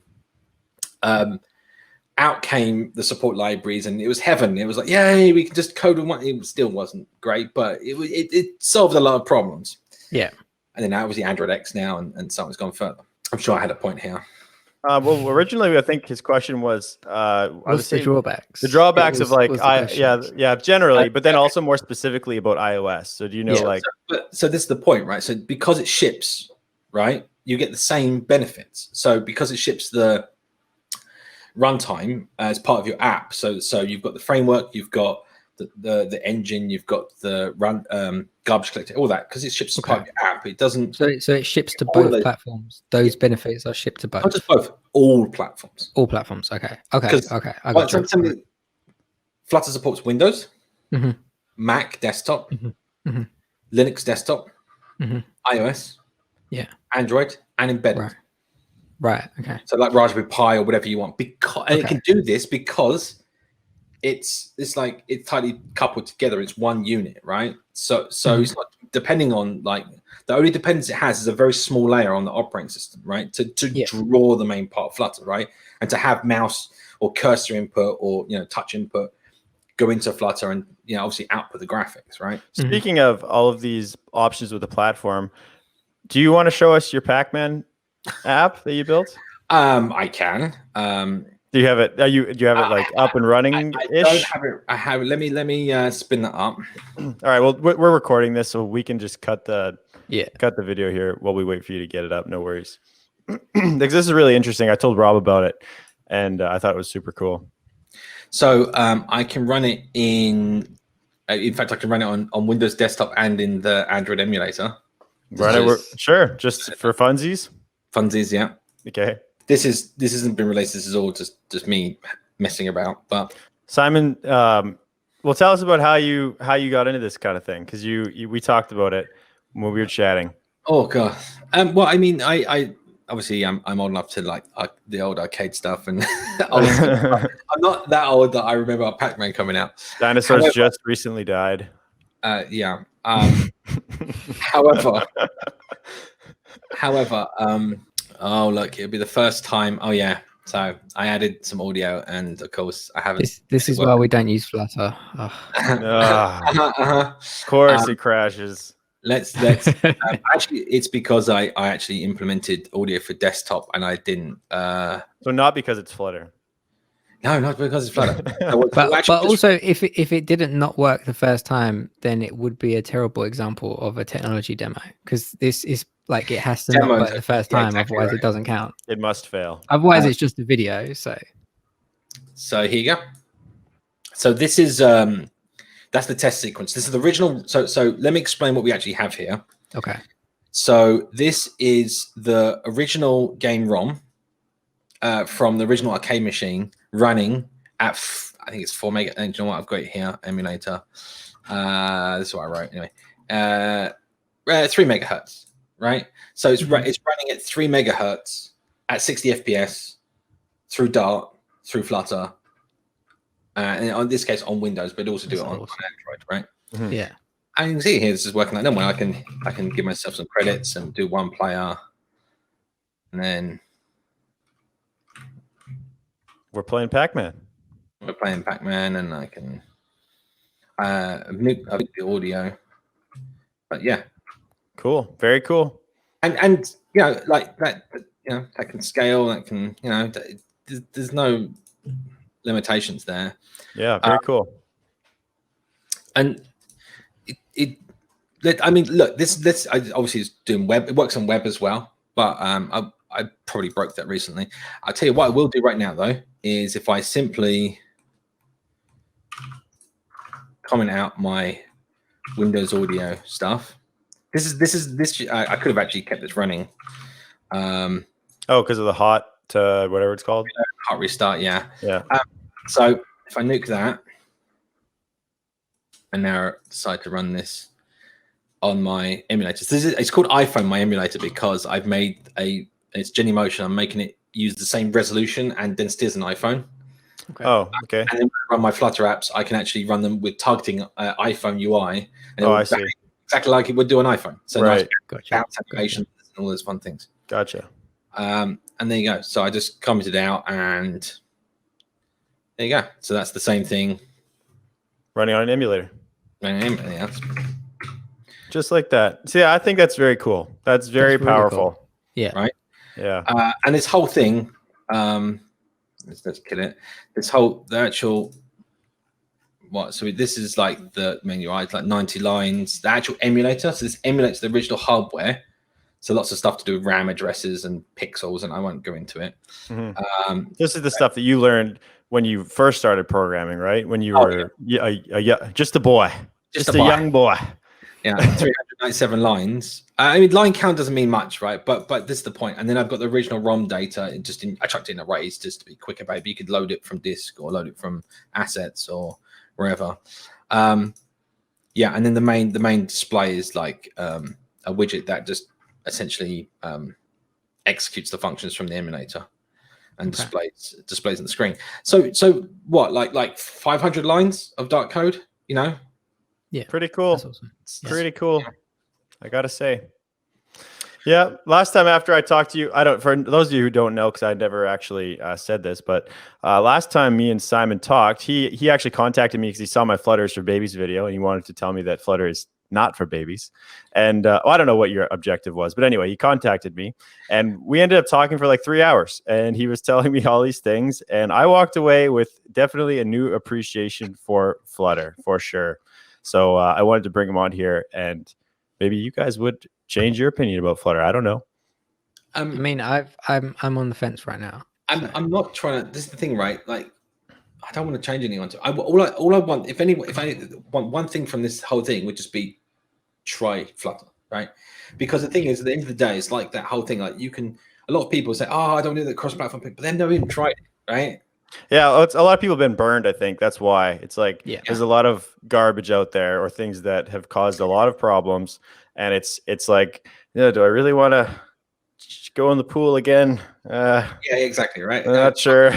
Out came the support libraries and it was heaven. It was like, yay, we can just code in one. It still wasn't great, but it solved a lot of problems. Yeah. And then obviously Android X now and something's gone further. I'm sure I had a point here. Well, originally, I think his question was what's the drawbacks? The drawbacks of like, generally, but then also more specifically about iOS. So do you know So this is the point, right? So because it ships, right, you get the same benefits. So because it ships the runtime as part of your app, so you've got the framework, you've got the engine, you've got the garbage collector, all that, because it ships as part of your app. It doesn't. So it ships to both platforms. Those benefits are shipped to both. Not just both, all platforms. All platforms. Okay. I got you. Flutter supports Windows, Mac desktop, Linux desktop, iOS, Android, and embedded. Right. Okay. So like Raspberry Pi or whatever you want, and it can do this because it's like it's tightly coupled together. It's one unit, right? So it's not depending on like the only dependence it has is a very small layer on the operating system, right? To draw the main part of Flutter, right? And to have mouse or cursor input or touch input go into Flutter and obviously output the graphics, right? Speaking of all of these options with the platform, do you want to show us your Pac-Man app that you built? I can. Do you have it? Do you have it like up and running? I don't have it. I have it. Let me spin that up. All right. Well, we're recording this, so we can just cut the video here while we wait for you to get it up. No worries. Because this is really interesting. I told Rob about it, and I thought it was super cool. So I can run it in fact, I can run it on Windows desktop and in the Android emulator. Sure. Just for funsies. Funsies, yeah. Okay. This hasn't been released. This is all just me messing about. But Simon, well, tell us about how you got into this kind of thing, because we talked about it when we were chatting. Oh god. Well, I mean, I obviously I'm old enough to like the old arcade stuff, and I'm not that old that I remember Pac-Man coming out. Dinosaurs just recently died. Yeah. However. Oh, look, it'll be the first time. Oh, yeah. So I added some audio, and of course, I haven't. This is why we don't use Flutter. Of course, it crashes. Let's actually, it's because I actually implemented audio for desktop, and I didn't. So not because it's Flutter. No, not because it's Flutter. but also, if it didn't not work the first time, then it would be a terrible example of a technology demo, because this is like it has to not work the first time, exactly, otherwise it doesn't count. It must fail. Otherwise, it's just a video. So here you go. So this is that's the test sequence. This is the original. So let me explain what we actually have here. Okay. So this is the original game ROM from the original arcade machine running at I think it's 4 mega. And you know what? I've got it here. Emulator. This is what I wrote anyway. 3 megahertz. Right, so it's running at 3 megahertz at 60 FPS through Dart, through Flutter, and in this case on Windows, but also do it on Android, right? Yeah, and you can see here this is working like that. Well, I can give myself some credits and do one player, and then we're playing Pac-Man. We're playing Pac-Man, and I can mute the audio, but yeah. Cool. Very cool. And like that, that can scale. That can, there's no limitations there. Yeah. Very cool. And I mean, look, this obviously is doing web. It works on web as well, but I probably broke that recently. I'll tell you what I will do right now though is if I simply comment out my Windows audio stuff. This I could have actually kept this running. Because of the hot whatever it's called. Hot restart, yeah. Yeah. So if I nuke that and now decide to run this on my emulator. So it's called iPhone, my emulator, because I've made it's Genymotion. I'm making it use the same resolution and density as an iPhone. Okay. Oh, okay. And then when I run my Flutter apps, I can actually run them with targeting iPhone UI. And I see. Exactly like it would do on iPhone. So right. Nice bounce animations and all those fun things. Gotcha. And there you go. So I just commented out, and there you go. So that's the same thing. Running on an emulator. Yeah. Just like that. See, I think that's very cool. That's very powerful. Really cool. Yeah. Right. Yeah. And this whole thing, let's kill it. The actual so this is like the menu, right? It's like 90 lines. The actual emulator. So this emulates the original hardware. So lots of stuff to do with RAM addresses and pixels, and I won't go into it. Mm-hmm. This is the stuff that you learned when you first started programming, right? When you were just a boy, just a young boy. Yeah, 397 lines. I mean, line count doesn't mean much, right? But this is the point. And then I've got the original ROM data. I chucked it in arrays just to be quick about it. But you could load it from disk or load it from assets or wherever. And then the main display is like a widget that just essentially executes the functions from the emulator and displays on the screen. So what, like 500 lines of dark code, Yeah, pretty cool. Awesome. It's pretty cool. Yeah. I gotta say. Yeah, last time after I talked to you, for those of you who don't know, because I never actually said this, but last time me and Simon talked, he actually contacted me because he saw my Flutter is for Babies video, and he wanted to tell me that Flutter is not for babies. And I don't know what your objective was, but anyway, he contacted me, and we ended up talking for like 3 hours, and he was telling me all these things, and I walked away with definitely a new appreciation for Flutter, for sure. So I wanted to bring him on here, and maybe you guys would change your opinion about Flutter. I don't know. I mean, I'm on the fence right now. I'm not trying to. This is the thing, right? Like, I don't want to change anyone. All I want, if I want one thing from this whole thing, would just be try Flutter, right? Because the thing is, at the end of the day, it's like that whole thing. Like, a lot of people say, "Oh, I don't do the cross-platform thing," but then they've even tried it, right? Yeah, a lot of people have been burned. I think that's why it's like there's a lot of garbage out there, or things that have caused a lot of problems, and it's like, do I really want to go in the pool again? Yeah, exactly, right. I'm not sure.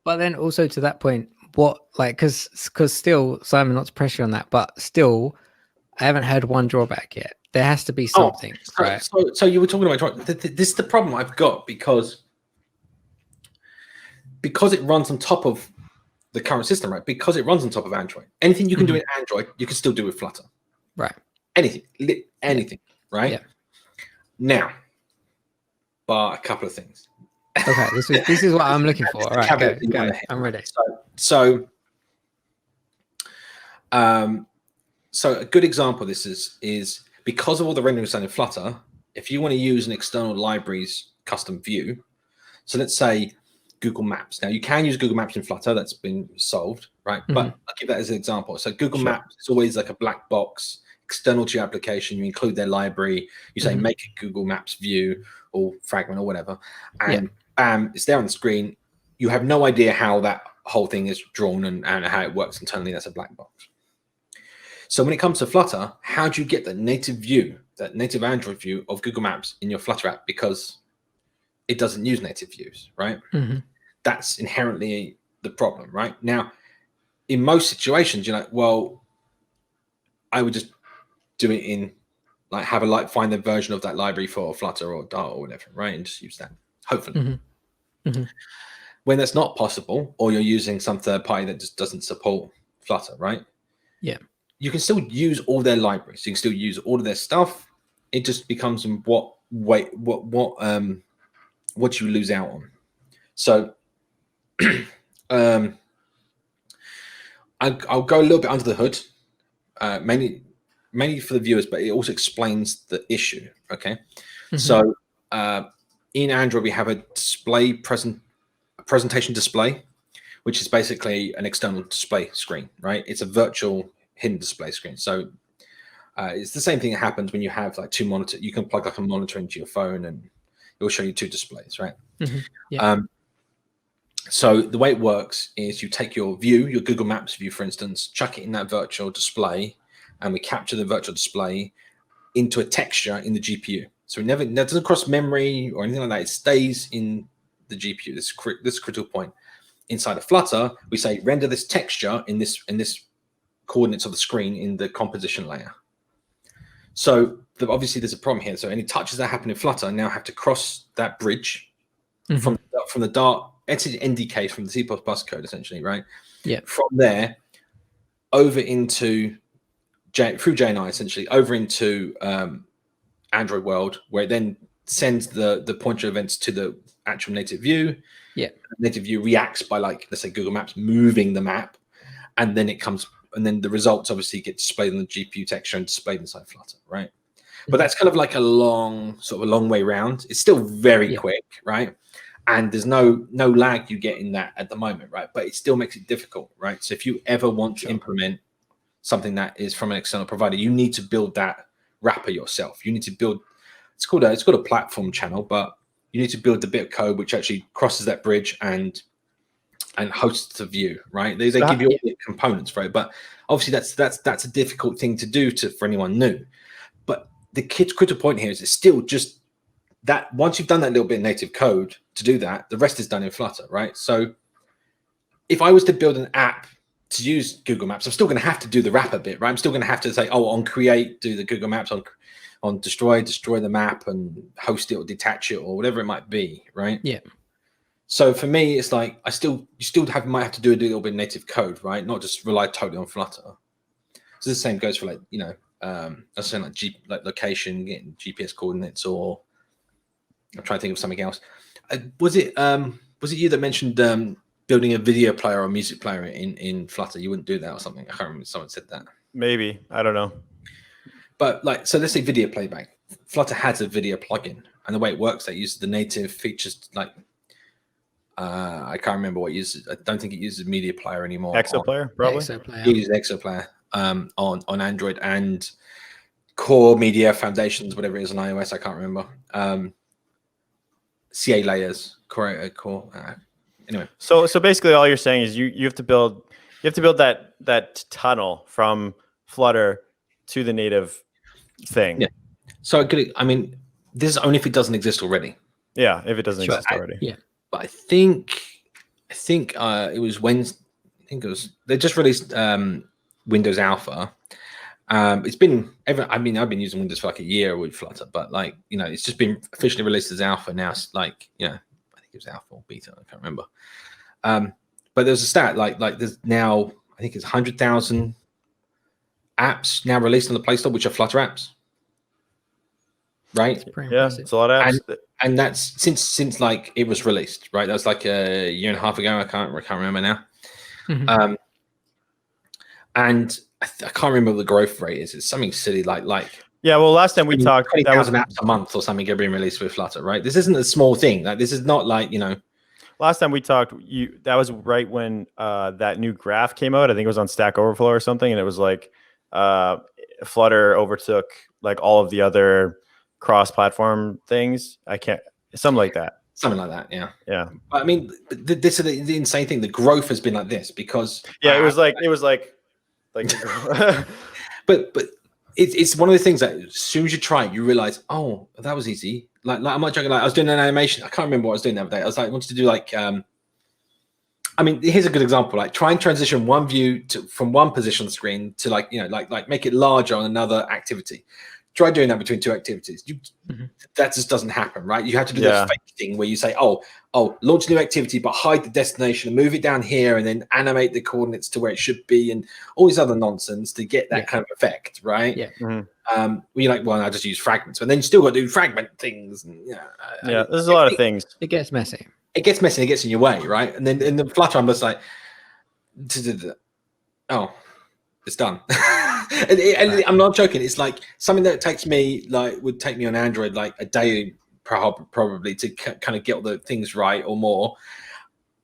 But then also to that point, because still, Simon, not to pressure on that, but still, I haven't heard one drawback yet. There has to be something, right? So you were talking about this is the problem I've got because it runs on top of the current system, right? Because it runs on top of Android. Anything you can do in Android, you can still do with Flutter. Right. Anything, right? Yeah. Now, but a couple of things. Okay, this is what I'm looking for. All right, go. I'm ready. So a good example of this is because of all the rendering done in Flutter, if you want to use an external library's custom view, so let's say Google Maps. Now you can use Google Maps in Flutter, that's been solved, right? But I'll give that as an example. So Google Maps is always like a black box external to your application. You include their library, you say make a Google Maps view or fragment or whatever, and it's there on the screen. You have no idea how that whole thing is drawn and how it works internally. That's a black box. So when it comes to Flutter, how do you get the native view, that native Android view of Google Maps in your Flutter app? Because it doesn't use native views, right? That's inherently the problem, right? Now, in most situations, you're like, well, I would just do it in, like, find the version of that library for Flutter or Dart or whatever, right? And just use that, hopefully. When that's not possible, or you're using some third party that just doesn't support Flutter, right? Yeah. you can still use all their libraries. You can still use all of their stuff. It just becomes what do you lose out on? So I'll go a little bit under the hood, mainly for the viewers, but it also explains the issue. Okay, so in Android we have a presentation display, which is basically an external display screen, right? It's a virtual hidden display screen. So it's the same thing that happens when you have like two monitors. You can plug like a monitor into your phone and it will show you two displays, right? So the way it works is you take your view, your Google Maps view, for instance, chuck it in that virtual display, and we capture the virtual display into a texture in the GPU. So that doesn't cross memory or anything like that. It stays in the GPU. This is a critical point. Inside of Flutter, we say render this texture in this coordinates of the screen in the composition layer. So obviously there's a problem here. So any touches that happen in Flutter now have to cross that bridge from the Dart. It's an NDK from the C++ code, essentially, right? Yeah. From there, over into through JNI, essentially, over into Android world, where it then sends the pointer events to the actual native view. Yeah. Native view reacts by, like, let's say Google Maps moving the map, and then the results obviously get displayed on the GPU texture and displayed inside Flutter, right? But that's kind of like a long way round. It's still very quick, right? And there's no lag you get in that at the moment, right? But it still makes it difficult, right? So if you ever want to implement something that is from an external provider, you need to build that wrapper yourself. You need to build, it's called a platform channel, but you need to build the bit of code which actually crosses that bridge and hosts the view, right? They give you all the components, right? But obviously that's a difficult thing to do for anyone new. But the critical point here is it's still just that once you've done that little bit of native code to do that, the rest is done in Flutter, right? So if I was to build an app to use Google Maps, I'm still going to have to do the wrapper bit, right? I'm still going to have to say, on create, do the Google Maps, on destroy the map and host it or detach it or whatever it might be, right? Yeah. So for me, it's like you still might have to do a little bit of native code, right? Not just rely totally on Flutter. So the same goes for like, I was saying like location, getting GPS coordinates, or I'm trying to think of something else. Was it you that mentioned building a video player or music player in Flutter? You wouldn't do that or something. I can't remember. Someone said that. Maybe. I don't know. But like, so let's say video playback. Flutter has a video plugin, and the way it works, they use the native features. Like, I can't remember what it uses. I don't think it uses media player anymore. Exoplayer, probably. It uses Exoplayer on Android and Core Media Foundations, whatever it is on iOS. I can't remember. CA layers, core. Anyway, so basically, all you're saying is you have to build that tunnel from Flutter to the native thing. Yeah. So this is only if it doesn't exist already. Yeah, if it doesn't exist already. Yeah. But I think it was Wednesday. They just released Windows Alpha. It's been I've been using Windows for like a year with Flutter, but like, it's just been officially released as alpha now. It's like, I think it was alpha or beta, I can't remember. But there's a stat like there's now, I think it's 100,000 apps now released on the Play Store, which are Flutter apps. Right? Yeah, it's a lot of apps. And that's since like it was released, right? That was like a year and a half ago. I can't remember now. And I can't remember what the growth rate is. It's something silly like. Yeah, well, last time we talked, 20,000 apps a month or something are being released with Flutter, right? This isn't a small thing. Like, this is not like, Last time we talked, that was right when that new graph came out. I think it was on Stack Overflow or something, and it was like Flutter overtook like all of the other cross-platform things. Something like that. Something like that, yeah. Yeah. This is the insane thing. The growth has been like this because it was like but it's one of the things that as soon as you try it, you realize, oh, that was easy. Like I'm not joking. Like, I was doing an animation. I can't remember what I was doing the other day. I was like, I wanted to do like, here's a good example. Like, try and transition one view from one position on the screen to like make it larger on another activity. try doing that between two activities. That just doesn't happen, right? You have to do that fake thing where you say, oh, launch a new activity, but hide the destination and move it down here and then animate the coordinates to where it should be and all this other nonsense to get that kind of effect, right? Yeah. You're like, well, I just use fragments, but then you still got to do fragment things. And, there's a lot of things. It gets messy. It gets messy. It gets in your way, right? And then in the Flutter, I'm just like, oh, it's done. and I'm not joking. It's like something that would take me on Android like a day probably to kind of get all the things right or more.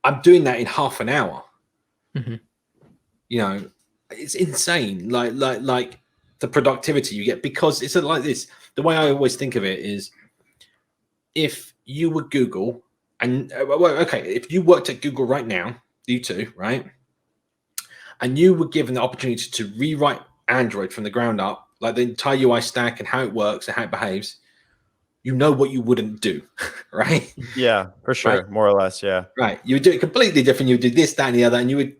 I'm doing that in half an hour. It's insane. Like the productivity you get, because it's like this. The way I always think of it is, if you were Google and if you worked at Google right now, you two, right? And you were given the opportunity to rewrite Android from the ground up, like the entire UI stack and how it works and how it behaves, what you wouldn't do, right? Yeah, for sure. Right? More or less, yeah. Right. You would do it completely different. You would do this, that, and the other, and you would.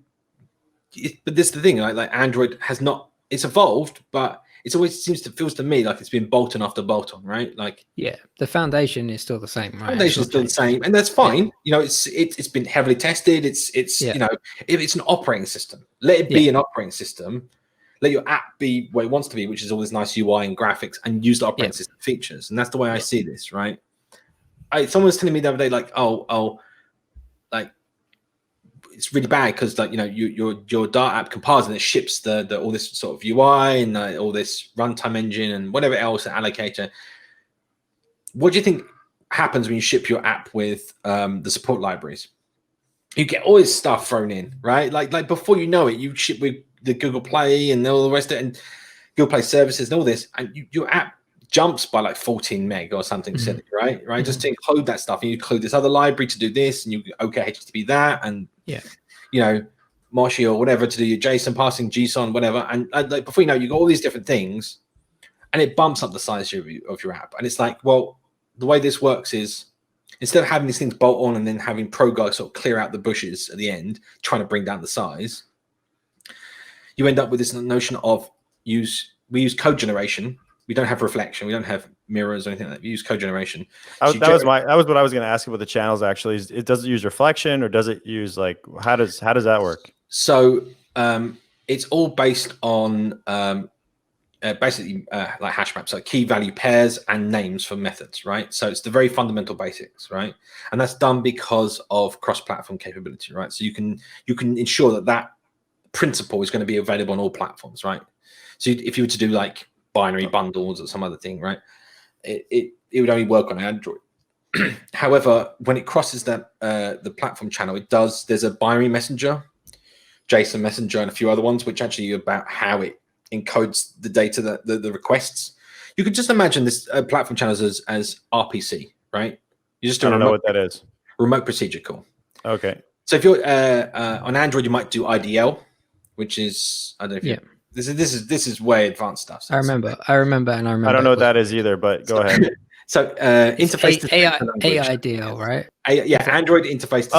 But this is the thing, like Android has not. It's evolved, but it's always feels to me like it's been bolt-on after bolt-on, right? Like, yeah, the foundation is still the same, right? Foundation is still the same, and that's fine. It's been heavily tested. It's if it's an operating system, let it be an operating system. Let your app be what it wants to be, which is all this nice UI and graphics, and use the operating system features. And that's the way I see this, right? Someone was telling me the other day, like, like it's really bad because, like, your Dart app compiles and it ships the all this sort of UI and all this runtime engine and whatever else, an allocator. What do you think happens when you ship your app with the support libraries? You get all this stuff thrown in, right? Like before you know it, you ship with the Google Play and all the rest of it, and Google Play services and all this, and your app jumps by like 14 meg or something silly, right? Just to include that stuff, and you include this other library to do this, and you HTTP that, and Moshi or whatever to do your JSON passing, JSON, whatever, and like before you know, you got all these different things, and it bumps up the size of your app, and it's like, well, the way this works is, instead of having these things bolt on and then having Pro guys sort of clear out the bushes at the end, trying to bring down the size, you end up with this notion of we use code generation. We don't have reflection. We don't have mirrors or anything like that. We use code generation. That was what I was going to ask you about the channels. Actually, does it use reflection, or does it use, like, how does that work? So it's all based on basically like hash maps, so key value pairs and names for methods, right? So it's the very fundamental basics, right? And that's done because of cross-platform capability, right? So you can ensure that principle is going to be available on all platforms, right? So if you were to do like binary bundles or some other thing, right, it would only work on Android. However, when it crosses the platform channel, there's a binary messenger, JSON messenger, and a few other ones, which actually are about how it encodes the data, the requests. You could just imagine this platform channels as RPC, right? You just don't know what that is. Remote procedure call. Okay. So if you're on Android, you might do IDL, which is, I don't know if this is way advanced stuff. So I remember. I don't know what that is either, but go ahead. So interface to AIDL, right? Android interface to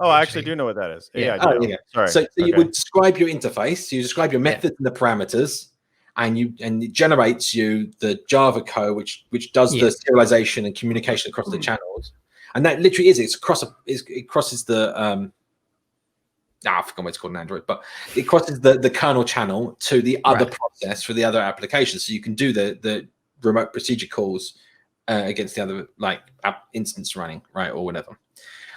I actually do know what that is. Yeah. Sorry. So you would describe your interface. So you describe your methods and the parameters, and it generates you the Java code, which does the serialization and communication across the channels. And that literally it crosses the I forgot what it's called in Android, but it crosses the kernel channel to the other process for the other applications. So you can do the remote procedure calls against the other, like, app instance running, right, or whatever.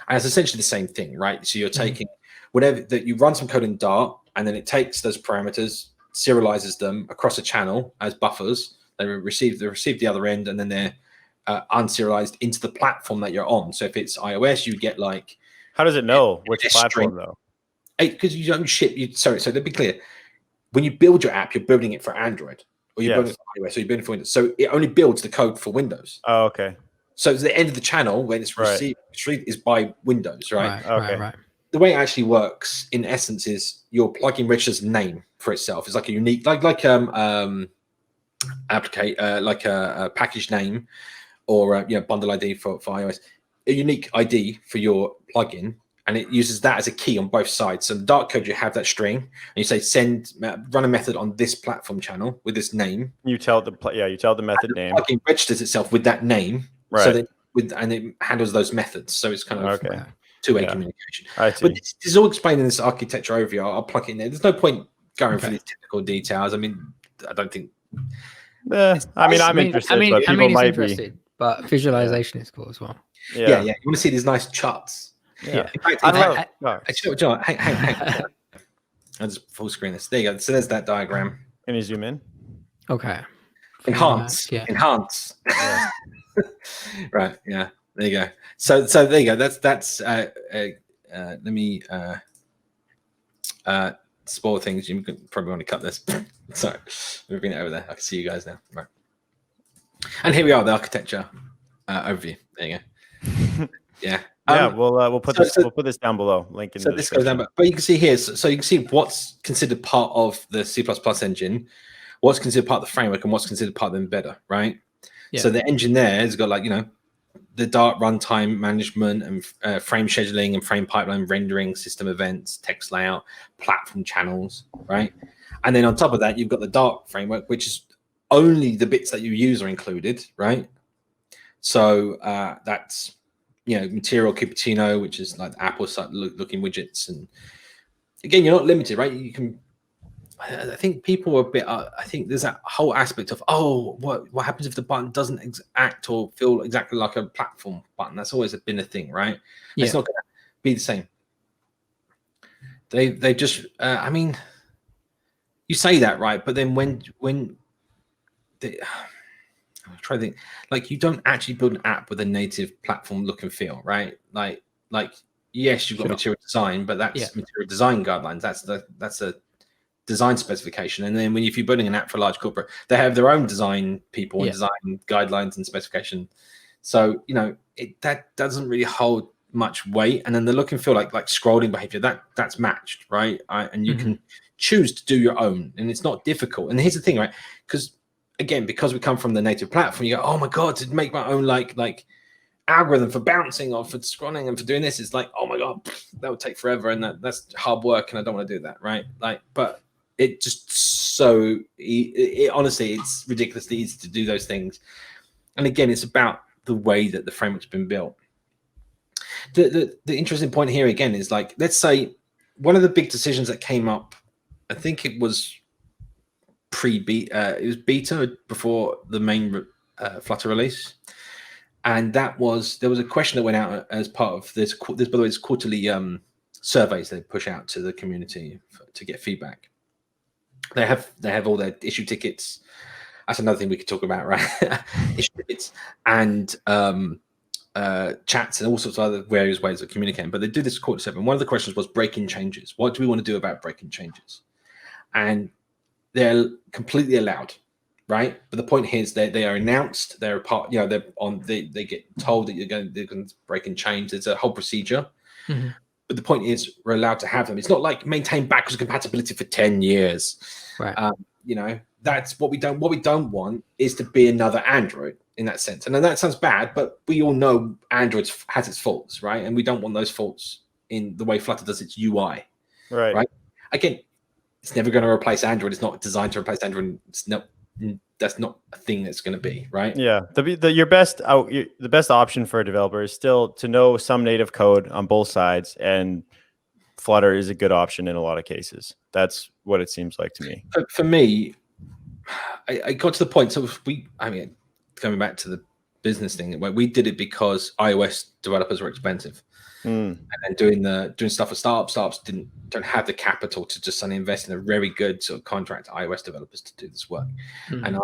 And it's essentially the same thing, right? So you're taking whatever that you run some code in Dart, and then it takes those parameters, serializes them across a channel as buffers. They receive the other end, and then they're unserialized into the platform that you're on. So if it's iOS, you get like. How does it know which platform though? Because you don't ship. So to be clear, when you build your app, you're building it for Android, or you're building it for iOS, or you're building it for Windows. So it only builds the code for Windows. Oh, okay. So the end of the channel when it's received is by Windows, right? Right. The way it actually works, in essence, is your plugin registers a name for itself. It's like a unique, like a package name, or bundle ID for iOS, a unique ID for your plugin. and it uses that as a key on both sides. So in the Dart code, you have that string, and you say run a method on this platform channel with this name. You tell the method name. The plugin registers itself with that name, right? So that and it handles those methods. So it's kind of two-way communication. I see. But this is all explained in this architecture overview. I'll plug it in there. There's no point going for these technical details. I mean, I don't think. I'm interested, but people might be. But visualization is cool as well. Yeah. You want to see these nice charts. Yeah. In fact, John, hang. I'll just full screen this. There you go. So there's that diagram. Can you zoom in? Okay. Enhance. Yeah. Right. Yeah. There you go. So there you go. That's let me spoil things. You probably want to cut this. Sorry. Moving it over there. I can see you guys now. Right. And here we are, the architecture overview. There you go. Yeah. We'll put this down below. Link in the this goes down, but you can see here. So you can see what's considered part of the C++ engine, what's considered part of the framework, and what's considered part of the embedder, right? Yeah. So the engine there has got the Dart runtime management and frame scheduling and frame pipeline rendering, system events, text layout, platform channels, right? And then on top of that, you've got the Dart framework, which is only the bits that you use are included, right? So that's Material Cupertino, which is like Apple looking widgets, and again, you're not limited, right? You can. I think people are a bit. I think there's that whole aspect of what happens if the button doesn't act or feel exactly like a platform button? That's always been a thing, right? Yeah. It's not going to be the same. They just. I mean, you say that, right? But then when they. I'm trying to think. Like, you don't actually build an app with a native platform look and feel, right? Like yes, you've got material design, but that's material design guidelines. That's a design specification. And then if you're building an app for a large corporate, they have their own design people and design guidelines and specification. So that doesn't really hold much weight. And then the look and feel, like scrolling behavior, that's matched, right? And you can choose to do your own, and it's not difficult. And here's the thing, right? Because we come from the native platform, you go, oh my god, to make my own like algorithm for bouncing or for scrolling and for doing this, it's like, oh my god, that would take forever, and that's hard work, and I don't want to do that, right? But it just honestly, it's ridiculously easy to do those things. And again, it's about the way that the framework's been built. The interesting point here again is, like, let's say one of the big decisions that came up, I think it was it was beta before the main Flutter release, and there was a question that went out as part of this. By the way, it's quarterly surveys they push out to the community to get feedback. They have all their issue tickets. That's another thing we could talk about, right? Issue tickets and chats and all sorts of other various ways of communicating. But they do this quarter survey. One of the questions was breaking changes. What do we want to do about breaking changes? And they're completely allowed, right? But the point here is they are announced. They're a part. They're on. They get told that they're going to break and change. There's a whole procedure. Mm-hmm. But the point is, we're allowed to have them. It's not like maintain backwards compatibility for 10 years. Right. That's what we don't. What we don't want is to be another Android in that sense. And then that sounds bad, but we all know Android has its faults, right? And we don't want those faults in the way Flutter does its UI. Right. Again, it's never going to replace Android. It's not designed to replace Android. That's not a thing that's going to be, right? Yeah. The best option for a developer is still to know some native code on both sides, and Flutter is a good option in a lot of cases. That's what it seems like to me. For me, I got to the point. So coming back to the business thing, where we did it because iOS developers were expensive. And doing stuff for startups don't have the capital to just suddenly invest in a very good sort of contract to iOS developers to do this work. And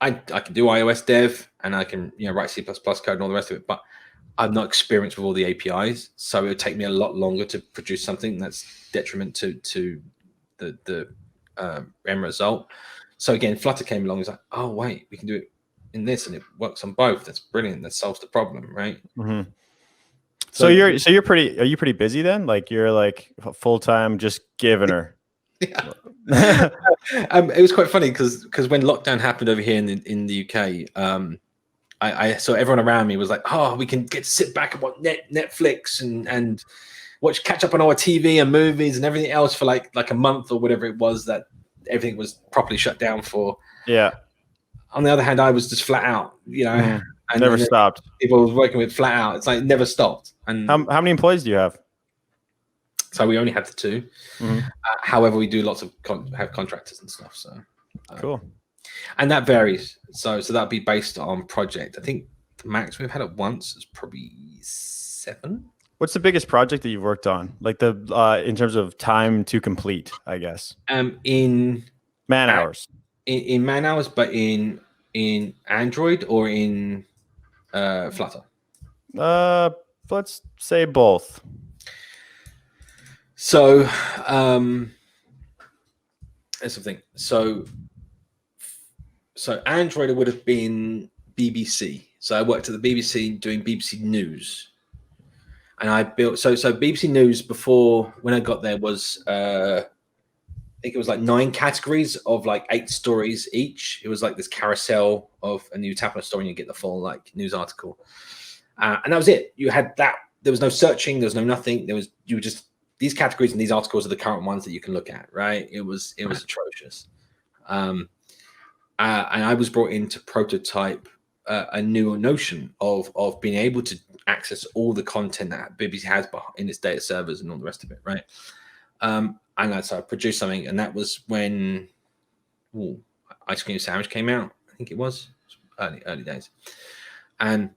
I can do iOS dev, and I can write C++ code and all the rest of it, but I'm not experienced with all the APIs, so it would take me a lot longer to produce something that's detriment to the end result. So again, Flutter came along and was like, oh wait, we can do it in this, and it works on both. That's brilliant. That solves the problem, right? Mm-hmm. So are you pretty busy then? Like, you're like full time just giving her. Yeah. It was quite funny because when lockdown happened over here in the UK, I saw everyone around me was like, oh, we can get to sit back and watch Netflix and catch up on our TV and movies and everything else for like a month or whatever it was that everything was properly shut down for. Yeah. On the other hand, I was just flat out, and never stopped. People I was working with flat out. It's like never stopped. And how many employees do you have? So we only have the 2. However, we do lots of have contractors and stuff. So cool. And that varies. So that'd be based on project. I think the max we've had at once is probably 7. What's the biggest project that you've worked on? Like in terms of time to complete, I guess. In man hours. In man hours, but in Android or in Flutter? Let's say both. So that's the thing. So Android would have been BBC. So I worked at the BBC doing BBC News. And I built so BBC News before when I got there was I think it was like 9 categories of like 8 stories each. It was like this carousel of, and you tap on a story and you get the full like news article, and that was it. You had that. There was no searching. There was no nothing. You were just these categories and these articles are the current ones that you can look at. Right? It was atrocious. And I was brought in to prototype a new notion of being able to access all the content that BBC has in its data servers and all the rest of it, right? And so I produced something, and that was when Ice Cream Sandwich came out. I think it was early days. But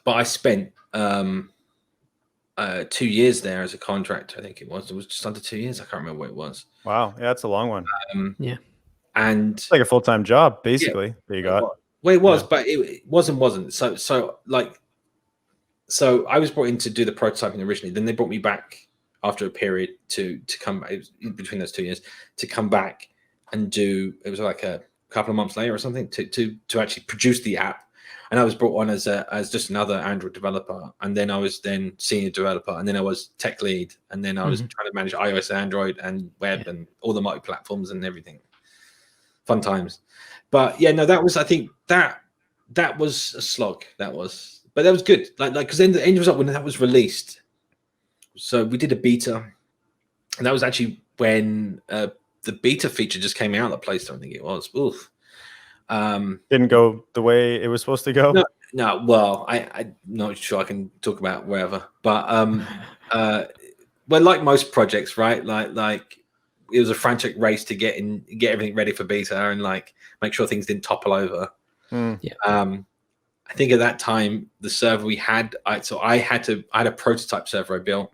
I spent 2 years there as a contractor. I think it was just under 2 years. I can't remember what it was. Wow, yeah, that's a long one. Yeah, and it's like a full-time job, basically. That you got. Well, it was, but it wasn't. So I was brought in to do the prototyping originally. Then they brought me back after a period to come back between those 2 years to come back and do. It was like a couple of months later or something to actually produce the app. And I was brought on as just another Android developer, and then I was senior developer, and then I was tech lead, and then I was trying to manage iOS, Android, and web, and all the multi platforms and everything. Fun times. But yeah, no, that was, I think that was a slog. But that was good. Like because then the end result when that was released. So we did a beta, and that was actually when the beta feature just came out. The Play Store, I think it was. Oof. Didn't go the way it was supposed to go. No. Well, I'm not sure I can talk about wherever, but well, like most projects, right? Like it was a frantic race to get everything ready for beta and like make sure things didn't topple over. Yeah. I think at that time the server we had, I had a prototype server I built,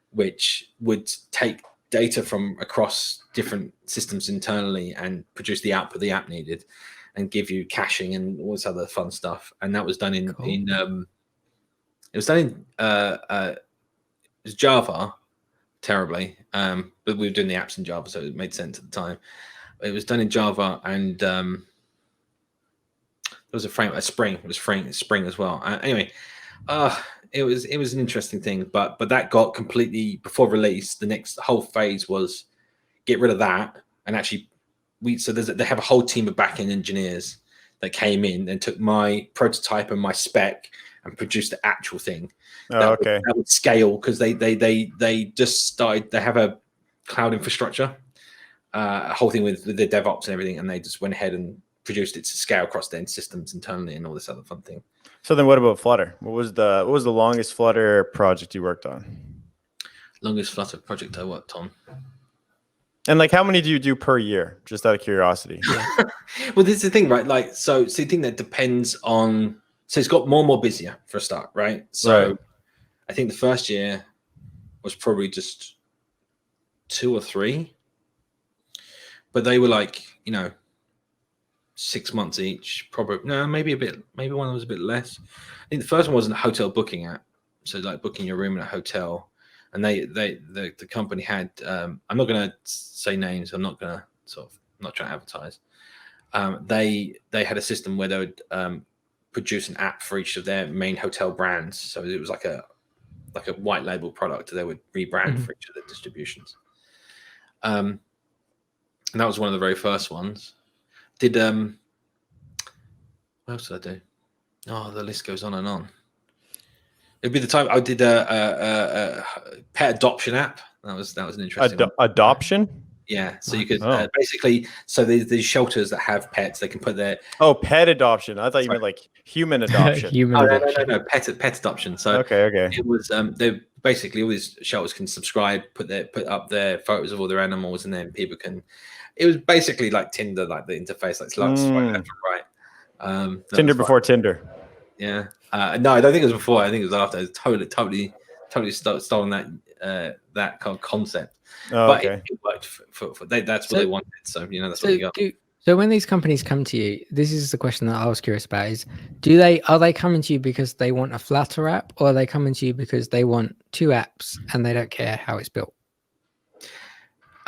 which would take data from across different systems internally and produce the output the app needed, and give you caching and all this other fun stuff. And that was done in Java, terribly, but we were doing the apps in Java, so it made sense at the time. It was done in Java, and there was a Spring. It was Spring as well. Anyway, it was an interesting thing, but that got completely before release. The next whole phase was get rid of that, and actually they have a whole team of backend engineers that came in and took my prototype and my spec and produced the actual thing. Okay. That would scale because they just started. They have a cloud infrastructure, a whole thing with the DevOps and everything, and they just went ahead and produced it to scale across their systems internally and all this other fun thing. So then, what about Flutter? What was the longest Flutter project you worked on? Longest Flutter project I worked on. And like, how many do you do per year? Just out of curiosity. Well, this is the thing, right? Like, so the thing that depends on. So it's got more and more busier for a start, right? So right. I think the first year was probably just 2 or 3, but they were like, 6 months each. Probably no, maybe one of them was a bit less. I think the first one was a hotel booking app, so like booking your room in a hotel. And the company had I'm not going to say names. I'm not trying to advertise. They had a system where they would produce an app for each of their main hotel brands. So it was like a white label product they would rebrand for each of the distributions. And that was one of the very first ones. What else did I do? Oh, the list goes on and on. It'd be the time I did a pet adoption app. That was an interesting one. Adoption. Yeah, so you could basically, so these shelters that have pets, they can put their pet adoption. I thought you meant like human adoption. No, pet adoption. So okay. It was they basically all these shelters can subscribe, put up their photos of all their animals, and then people can. It was basically like Tinder, like the interface, like swipe left and right. Tinder before Tinder. Yeah. No, I don't think it was before. I think it was after. It was totally stolen that kind of concept. But it worked for that's what they wanted. So that's what they got. So when these companies come to you, this is the question that I was curious about: is are they coming to you because they want a Flutter app, or are they coming to you because they want 2 apps and they don't care how it's built?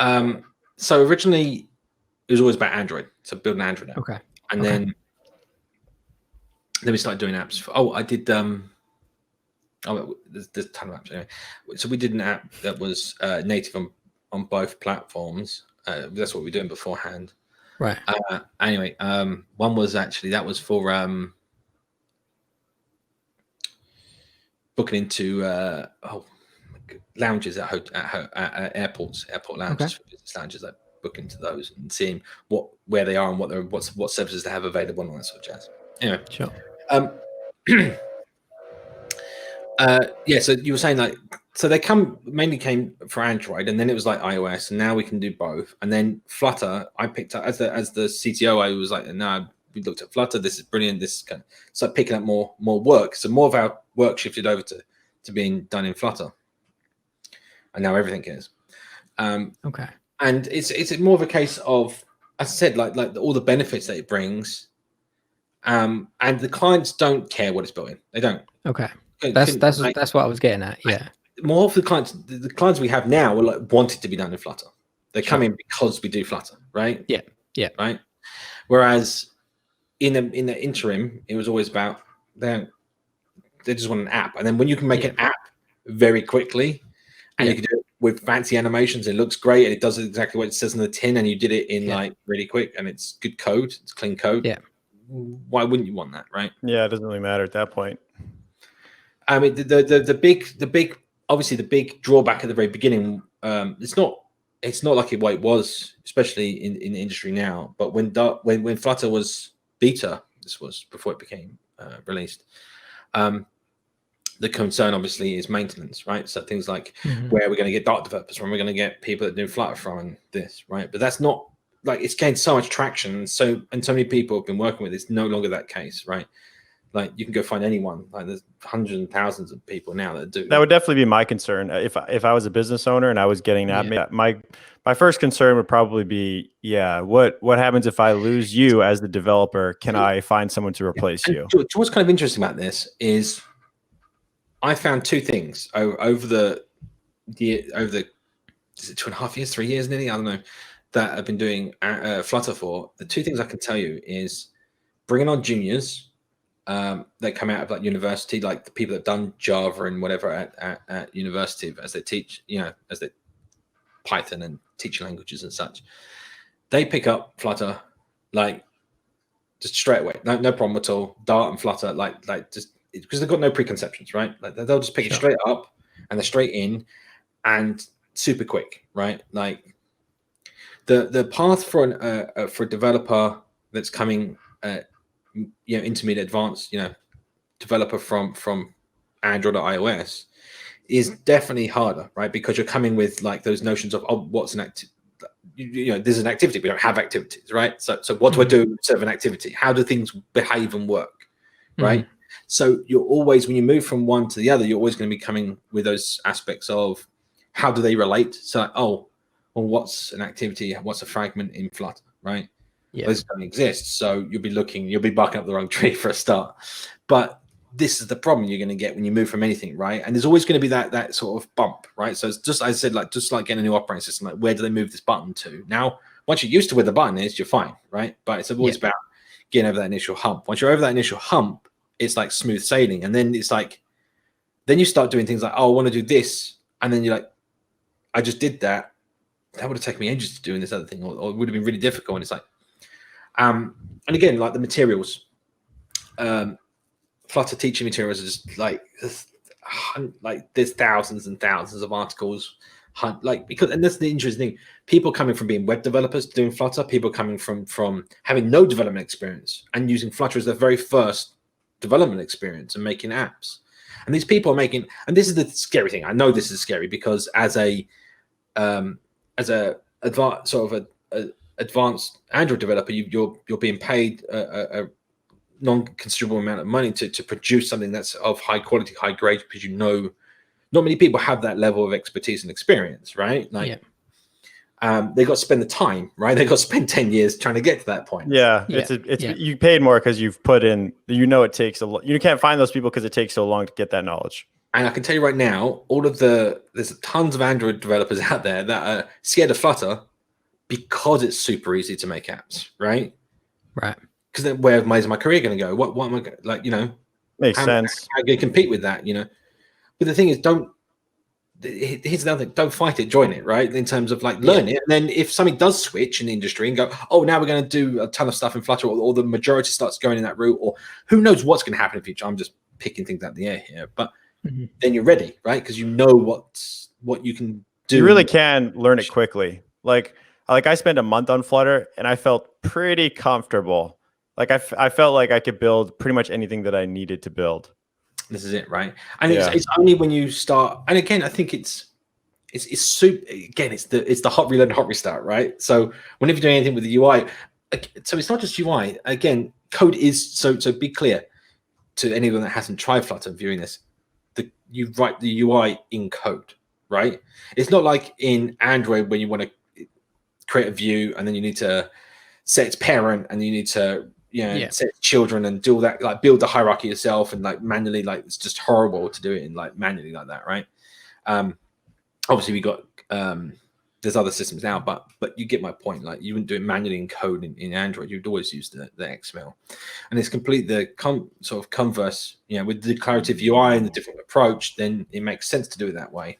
So originally it was always about Android, so build an Android app. Okay. And then we started doing apps. I did. There's a ton of apps anyway. So we did an app that was native on both platforms. That's what we were doing beforehand. Right. Anyway, one was that was for booking into lounges at airports, airport lounges, for business lounges, that book into those and seeing where they are and what services they have available and all that sort of jazz. Anyway, sure. So you were saying so they mainly came for Android, and then it was like iOS, and now we can do both. And then Flutter, I picked up as the CTO. I was like, no, we looked at Flutter. This is brilliant. This is kind of start picking up more work. So more of our work shifted over to being done in Flutter, and now everything is. Okay. And it's more of a case of, as I said, like all the benefits that it brings, and the clients don't care what it's built in. They don't. Okay. That's what I was getting at. Yeah. More of the clients we have now are want it to be done in Flutter. They come in because we do Flutter, right? Yeah. Yeah. Right. Whereas in the interim, it was always about they just want an app, and then when you can make an app very quickly, and you can do it with fancy animations, it looks great, and it does exactly what it says in the tin, and you did it in like really quick, and it's good code, it's clean code. Yeah. Why wouldn't you want that, right? Yeah, it doesn't really matter at that point. I mean, the big obviously the big drawback at the very beginning, it's not like it was, especially in the industry now. But when Flutter was beta, this was before it became released. The concern obviously is maintenance, right? So things like where are we going to get Dart developers from? We're going to get people that do Flutter from, and this, right? But that's not it's gained so much traction, and so many people have been working with it. It's no longer that case, right? Like you can go find anyone. Like there's hundreds and thousands of people now that do. That would definitely be my concern. If I was a business owner and I was getting that, my first concern would probably be, what happens if I lose you as the developer? Can I find someone to replace you? What's kind of interesting about this is I found 2 things over the is it 2.5 years, 3 years nearly, I don't know, that I've been doing Flutter for. The 2 things I can tell you is bringing on juniors. That come out of like university, like the people that have done Java and whatever at university as they teach, as they Python and teach languages and such. They pick up Flutter like just straight away, no problem at all. Dart and Flutter, like just because they've got no preconceptions, right? Like they'll just pick it straight up and they're straight in and super quick, right? Like the path for a developer that's coming. Intermediate advanced, developer from Android or iOS is definitely harder, right? Because you're coming with like those notions of what's an activity. There's an activity. We don't have activities, right? So what do I do instead of an activity? How do things behave and work, right? So you're always, when you move from one to the other, you're always going to be coming with those aspects of how do they relate? So what's an activity? What's a fragment in Flutter, right? Those don't exist, so you'll be barking up the wrong tree for a start. But this is the problem you're going to get when you move from anything, right? And there's always going to be that sort of bump, right? So it's just, I said, just like getting a new operating system, like where do they move this button to? Now, once you're used to where the button is, you're fine, right? But it's always about getting over that initial hump. Once you're over that initial hump, it's like smooth sailing, and then it's like, then you start doing things like, I want to do this, and then you're like, I just did that. That would have taken me ages to do this other thing, or it would have been really difficult. And it's like, and again, like the materials, Flutter teaching materials are just like there's thousands and thousands of articles. Because, and that's the interesting thing, people coming from being web developers doing Flutter, people coming from having no development experience and using Flutter as their very first development experience and making apps. And these people are making, and this is the scary thing. I know this is scary because as a advanced Android developer, you're being paid a non-considerable amount of money to produce something that's of high quality, high grade, because not many people have that level of expertise and experience, right? Like, they got to spend the time, right? They got to spend 10 years trying to get to that point. Yeah, you paid more because you've put in. It takes you can't find those people because it takes so long to get that knowledge. And I can tell you right now, there's tons of Android developers out there that are scared of Flutter because it's super easy to make apps, right? Right. Because then where's my career going to go? What am I like? Makes sense. How can I compete with that? But the thing is, here's another thing, don't fight it, join it, right? In terms of like learn it. And then if something does switch in the industry and go, oh, now we're going to do a ton of stuff in Flutter, or the majority starts going in that route, or who knows what's going to happen in the future. I'm just picking things out of the air here. But then you're ready, right? Because you know what you can do. You really can learn it quickly. Like I spent a month on Flutter and I felt pretty comfortable. Like I felt like I could build pretty much anything that I needed to build. This is it, right? And it's only when you start, and again, I think it's super. Again, it's the hot reload, hot restart, right? So whenever you're doing anything with the UI, so it's not just UI. Again, code is so be clear to anyone that hasn't tried Flutter viewing this. You write the UI in code, right? It's not like in Android when you want to create a view and then you need to set its parent and you need to set children and do all that, like build the hierarchy yourself and like manually, like it's just horrible to do it in like manually like that, right? Obviously we got there's other systems now, but you get my point. Like you wouldn't do it manually in code in Android. You'd always use the XML, and it's complete the sort of converse. With the declarative UI and the different approach, then it makes sense to do it that way.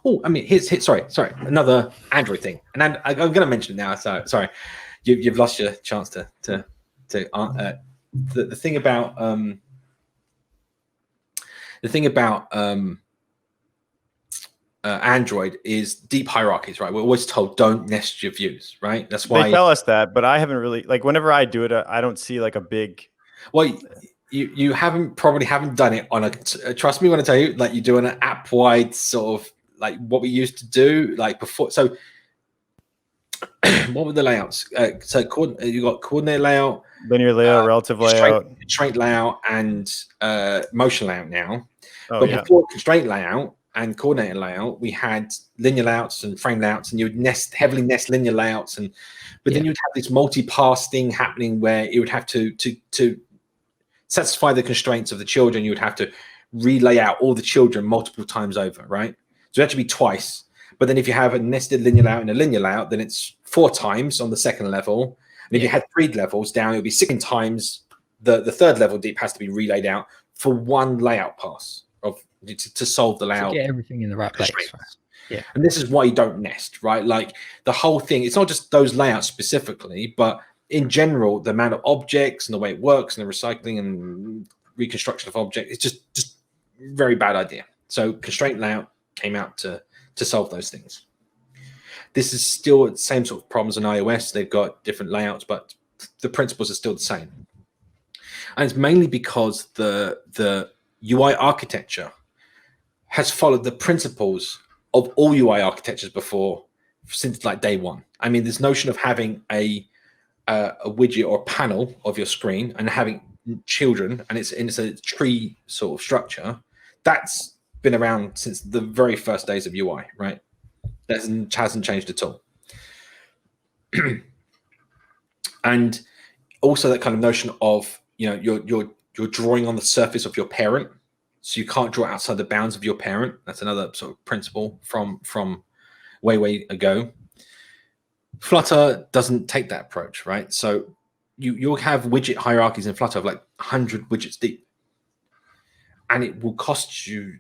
Oh, I mean, sorry, another Android thing, and I'm going to mention it now. So sorry, you've lost your chance to the thing about Android is deep hierarchies, right? We're always told don't nest your views, right? That's why they tell us that, but I haven't really, like, whenever I do it, I don't see like a big. Well, you probably haven't done it on a. Trust me when I tell you, like you do an app wide sort of like what we used to do, like before. So, what were the layouts? So you got coordinate layout, linear layout, relative layout, constraint layout, and motion layout now. Oh, but before constraint layout and coordinated layout, we had linear layouts and frame layouts, and you would heavily nest linear layouts, but then you'd have this multi-pass thing happening where you would have to satisfy the constraints of the children. You would have to relay out all the children multiple times over, right? So it had to be twice. But then if you have a nested linear layout and a linear layout, then it's 4 times on the second level. And if you had 3 levels down, it would be 6 times the third level deep has to be relayed out for one layout pass to solve the layout. To get everything in the right place. Right? Yeah. And this is why you don't nest, right? Like the whole thing, it's not just those layouts specifically, but in general, the amount of objects and the way it works and the recycling and reconstruction of objects, it's just very bad idea. So constraint layout came out to solve those things. This is still the same sort of problems in iOS. They've got different layouts, but the principles are still the same. And it's mainly because the UI architecture has followed the principles of all UI architectures before, since like day one. I mean, this notion of having a widget or a panel of your screen and having children, and it's a tree sort of structure, that's been around since the very first days of UI, right? That hasn't changed at all. And also that kind of notion of, you're drawing on the surface of your parent, so you can't draw outside the bounds of your parent. That's another sort of principle from way ago. Flutter doesn't take that approach, right? So you'll have widget hierarchies in Flutter of like 100 widgets deep, and it will cost you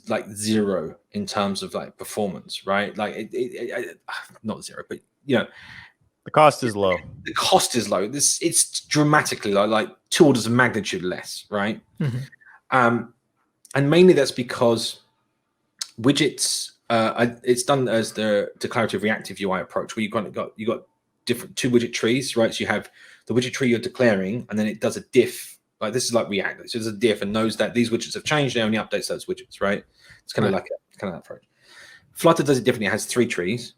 like 0 in terms of like performance, right? Like it not 0, but The cost is low. The cost is low. It's dramatically low, like 2 orders of magnitude less, right? And mainly that's because widgets, it's done as the declarative reactive UI approach, where you got different 2 widget trees, right? So you have the widget tree you're declaring, and then it does a diff. Like this is like React. So there's a diff and knows that these widgets have changed. It only updates those widgets, right? It's kind of like that approach. Flutter does it differently. It has 3 trees.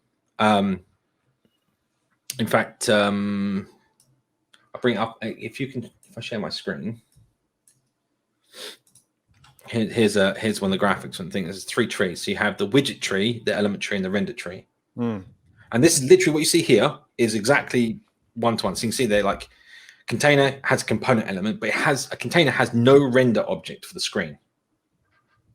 In fact, I'll bring it up. If I share my screen, here's one of the graphics and things. There's 3 trees. So you have the widget tree, the element tree, and the render tree. And this is literally what you see here is exactly 1-to-1. So you can see there, like, container has a component element, but a container has no render object for the screen.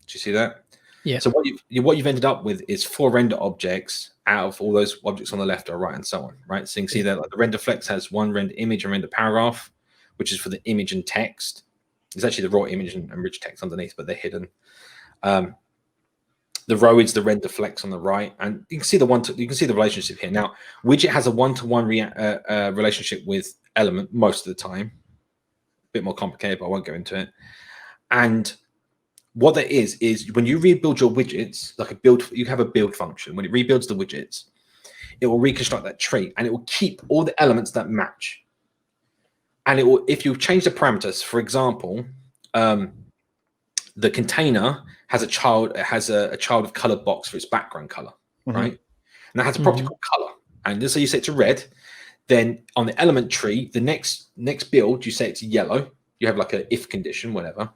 Do you see that? Yeah. So what you've ended up with is 4 render objects out of all those objects on the left or right, and so on, right? So you can see that, like, the render flex has 1 render image and render paragraph, which is for the image and text. It's actually the raw image and rich text underneath, but they're hidden. The row is the render flex on the right, and you can see the relationship here. Now, widget has a 1-to-1 relationship with element most of the time. A bit more complicated, but I won't go into it. And what that is when you rebuild your widgets, like you have a build function. When it rebuilds the widgets, it will reconstruct that tree, and it will keep all the elements that match. And it will, if you change the parameters, for example, the container has a child of colored box for its background color, right? And that has a property called color. And just so you set it to red, then on the element tree, the next build, you say it's yellow. You have like a if condition, whatever.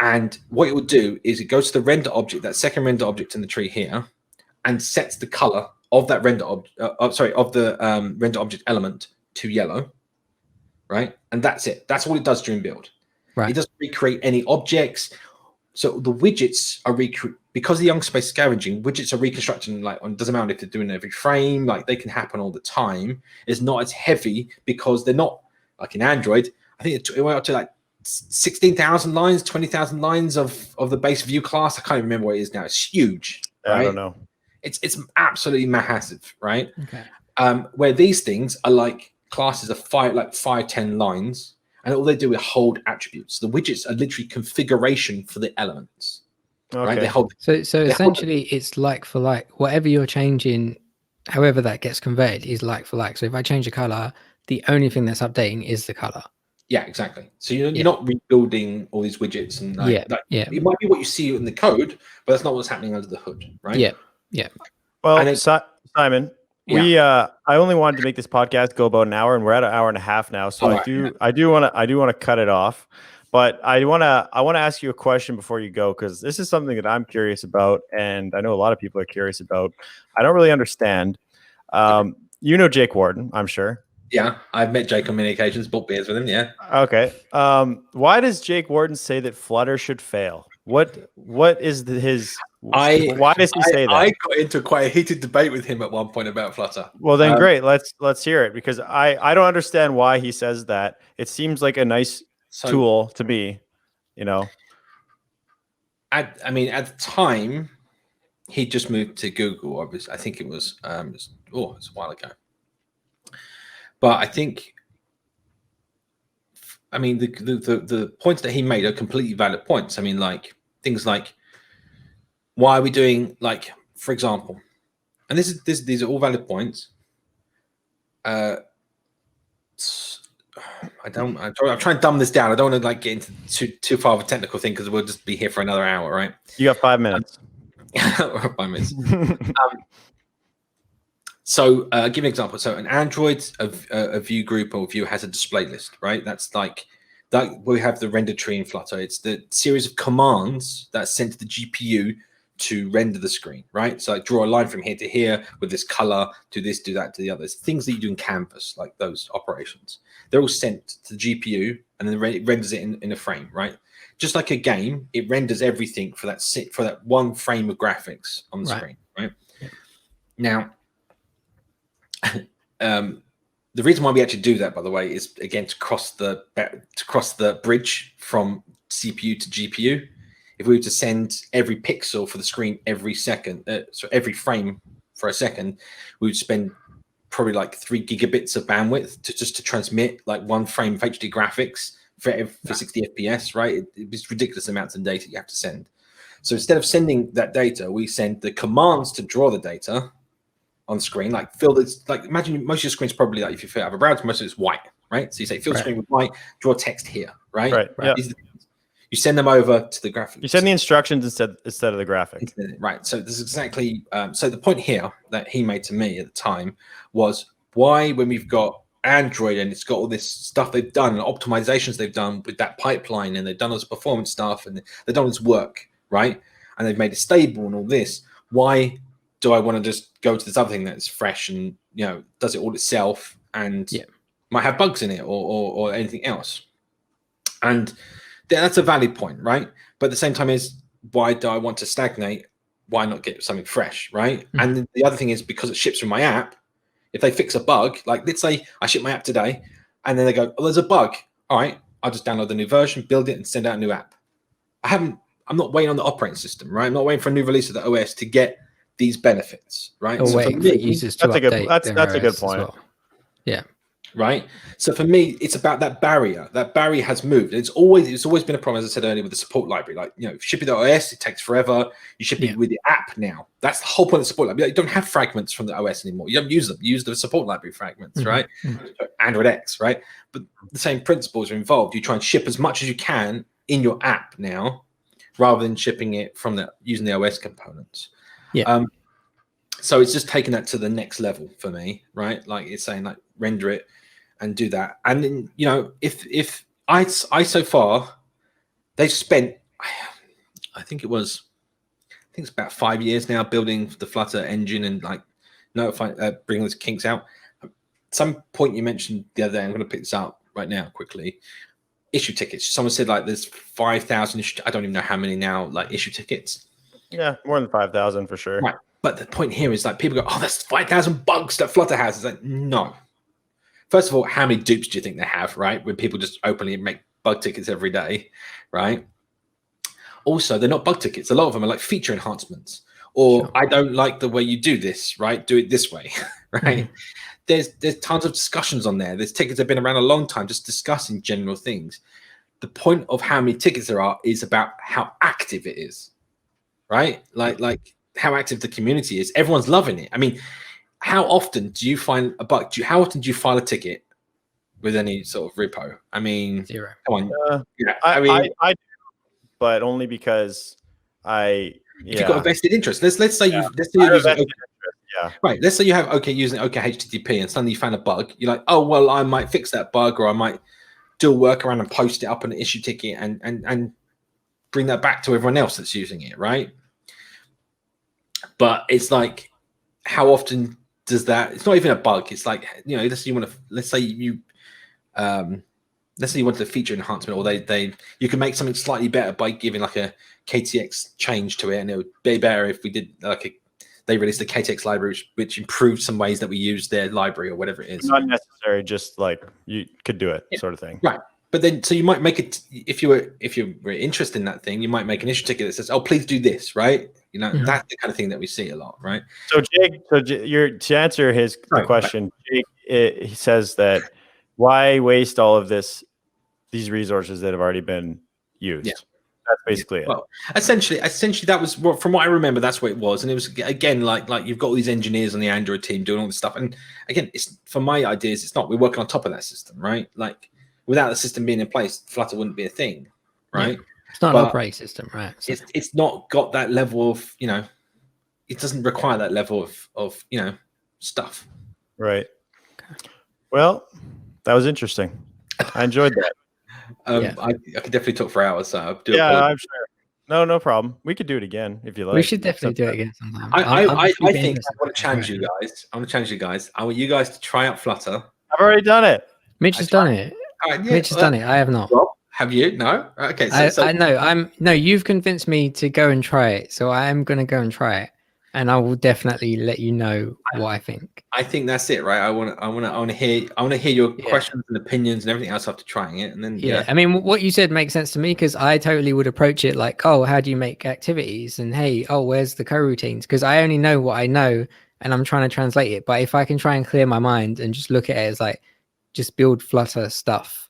And what it will do is it goes to the render object, that second render object in the tree here, and sets the color of that render object, render object element to yellow, right? And that's it. That's all it does during build. Right. It doesn't recreate any objects. So the widgets are because of the young space scavenging, widgets are reconstructing, like, it doesn't matter if they're doing every frame, like, they can happen all the time. It's not as heavy because they're not like in Android. I think it went up to like 16,000 lines, 20,000 lines of the base view class. I can't even remember what it is now. It's huge. Right? I don't know. It's absolutely massive, right? Okay. Where these things are like classes of 5-10 lines, and all they do is hold attributes. The widgets are literally configuration for the elements. Okay. Right? They hold. So essentially, it's like for like. Whatever you're changing, however that gets conveyed, is like for like. So if I change the color, the only thing that's updating is the color. Yeah, exactly. So you're not rebuilding all these widgets and it might be what you see in the code, but that's not what's happening under the hood, right? Yeah. Well, Simon, I only wanted to make this podcast go about an hour, and we're at an hour and a half now. So I do want to cut it off, but I want to ask you a question before you go, because this is something that I'm curious about, and I know a lot of people are curious about. I don't really understand. You know Jake Wharton, I'm sure. Yeah, I've met Jake on many occasions, bought beers with him. Yeah. Okay. Why does Jake Wharton say that Flutter should fail? What is his? Why does he say that? I got into quite a heated debate with him at one point about Flutter. Well, then great. Let's hear it, because I don't understand why he says that. It seems like a nice tool to me, you know. At the time, he just moved to Google. Obviously, I think it was it's a while ago. But I think, the points that he made are completely valid points. I mean, like, things like, why are we doing, like, for example, and these are all valid points. I'm trying to dumb this down. I don't want to, like, get into too far of a technical thing, because we'll just be here for another hour, right? You got 5 minutes. 5 minutes. So give an example. So an Android, a view group or view has a display list, right? That's like that. We have the render tree in Flutter. It's the series of commands that's sent to the GPU to render the screen, right? So like draw a line from here to here with this color, do this, do that, to the others. Things that you do in Canvas, like those operations. They're all sent to the GPU, and then it renders it in a frame, right? Just like a game, it renders everything for that one frame of graphics on the screen, right? Yeah. Now, the reason why we actually do that, by the way, is again to cross the bridge from CPU to GPU. If we were to send every pixel for the screen every second, so every frame for a second, we would spend probably like 3 gigabits of bandwidth to transmit like 1 frame of HD graphics for 60 FPS, right? It's ridiculous amounts of data you have to send. So instead of sending that data, we send the commands to draw the data on screen. Like fill this, like imagine most of your screen's probably like, if you have a browser, most of it's white, right? So you say fill screen with white, draw text here, right? Right. Yeah. You send them over to the graphics. You send the instructions instead of the graphic. Right. So this is exactly. So the point here that he made to me at the time was why, when we've got Android and it's got all this stuff they've done and optimizations they've done with that pipeline, and they've done all this performance stuff and they've done all this work, right? And they've made it stable and all this. Why do I want to just go to this other thing that's fresh and does it all itself and might have bugs in it or anything else? And that's a valid point, right? But at the same time is, why do I want to stagnate? Why not get something fresh, right? And the other thing is, because it ships from my app, if they fix a bug, like let's say I ship my app today and then they go, oh, there's a bug. All right, I'll just download the new version, build it and send out a new app. I'm not waiting on the operating system, right? I'm not waiting for a new release of the OS to get these benefits, right? Or waiting for users to update. That's a good point. Well. Yeah. Right. So for me, it's about that barrier. That barrier has moved. It's always been a problem, as I said earlier, with the support library. Like, shipping the OS, it takes forever. You ship it with the app now. That's the whole point of the support library. You don't have fragments from the OS anymore. You don't use them. You use the support library fragments, right? So Android X, right? But the same principles are involved. You try and ship as much as you can in your app now, rather than shipping it from using the OS components. Yeah. So it's just taking that to the next level for me, right? Like it's saying, like, render it and do that. And then, if I so far, they've spent, I think it's about 5 years now building the Flutter engine and like bringing those kinks out. At some point you mentioned the other day, I'm going to pick this up right now quickly. Issue tickets. Someone said like there's 5,000. I don't even know how many now, like issue tickets. Yeah, more than 5,000 for sure. Right. But the point here is like people go, oh, that's 5,000 bugs that Flutter has. It's like, no. First of all, how many dupes do you think they have, right? When people just openly make bug tickets every day, right? Also, they're not bug tickets. A lot of them are like feature enhancements, or I don't like the way you do this, right? Do it this way, right? There's tons of discussions on there. There's tickets that have been around a long time just discussing general things. The point of how many tickets there are is about how active it is, right? Like how active the community is. Everyone's loving it. I mean, how often do you find a bug? How often do you file a ticket with any sort of repo? I mean, 0. Come on. I do, but only because if you've got a vested interest. Let's say you're using right. Let's say you have using HTTP and suddenly you found a bug. You're like, oh well, I might fix that bug, or I might do a workaround and post it up on an issue ticket and bring that back to everyone else that's using it, right? But it's like, how often does that? It's not even a bug. It's like, let's say you wanted a feature enhancement, or you can make something slightly better by giving like a KTX change to it, and it would be better if we did they released a KTX library which improved some ways that we use their library or whatever it is. Not necessary, just like you could do it, sort of thing. Right. But then, so you might make it, if you were interested in that thing, you might make an issue ticket that says, oh, please do this, right? That's the kind of thing that we see a lot, right? So Jake, to answer the question, Jake, he says that why waste all of these resources that have already been used? Yeah. That's basically it. Well, essentially, that was, from what I remember, that's what it was. And it was, again, like you've got all these engineers on the Android team doing all this stuff. And again, it's, for my ideas, it's not, we're working on top of that system, right? Like, without the system being in place, Flutter wouldn't be a thing, right? Yeah. It's not an operating system, right? So. It's not got that level of, it doesn't require that level of stuff. Right. Okay. Well, that was interesting. I enjoyed that. I could definitely talk for hours. So I'm sure. No problem. We could do it again if you like. We should definitely do it again sometime. I think I want to challenge you guys. I want you guys to try out Flutter. I've already done it. Mitch has done it. Mitch has done it. I have not. Rob, have you? No. Okay. I know. You've convinced me to go and try it, so I am going to go and try it, and I will definitely let you know what I think. I think that's it, right? I want to hear your questions and opinions and everything else after trying it, and then I mean, what you said makes sense to me, because I totally would approach it like, oh, how do you make activities, and hey, oh, where's the coroutines? Because I only know what I know, and I'm trying to translate it. But if I can try and clear my mind and just look at it as like, just build Flutter stuff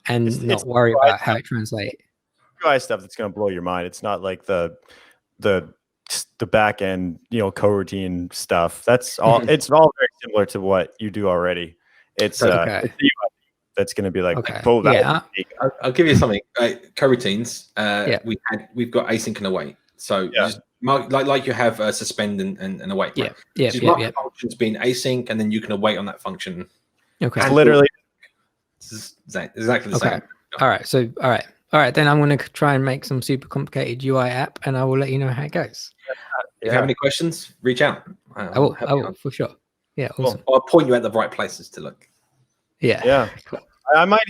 and not worry about how it translates. UI stuff that's going to blow your mind. It's not like the back end, coroutine stuff. That's all. It's all very similar to what you do already. It's it's the UI that's going to be like, I'll give you something. Coroutines. We've got async and await. So you just mark, like you have suspend and await. Yeah, right? So you mark the functions being async, and then you can await on that function. Okay. It's literally exactly the same. All right. Then I'm going to try and make some super complicated UI app, and I will let you know how it goes. If you have any questions, reach out. I will for sure. Yeah, awesome. I'll point you at the right places to look. Yeah. Cool. I might,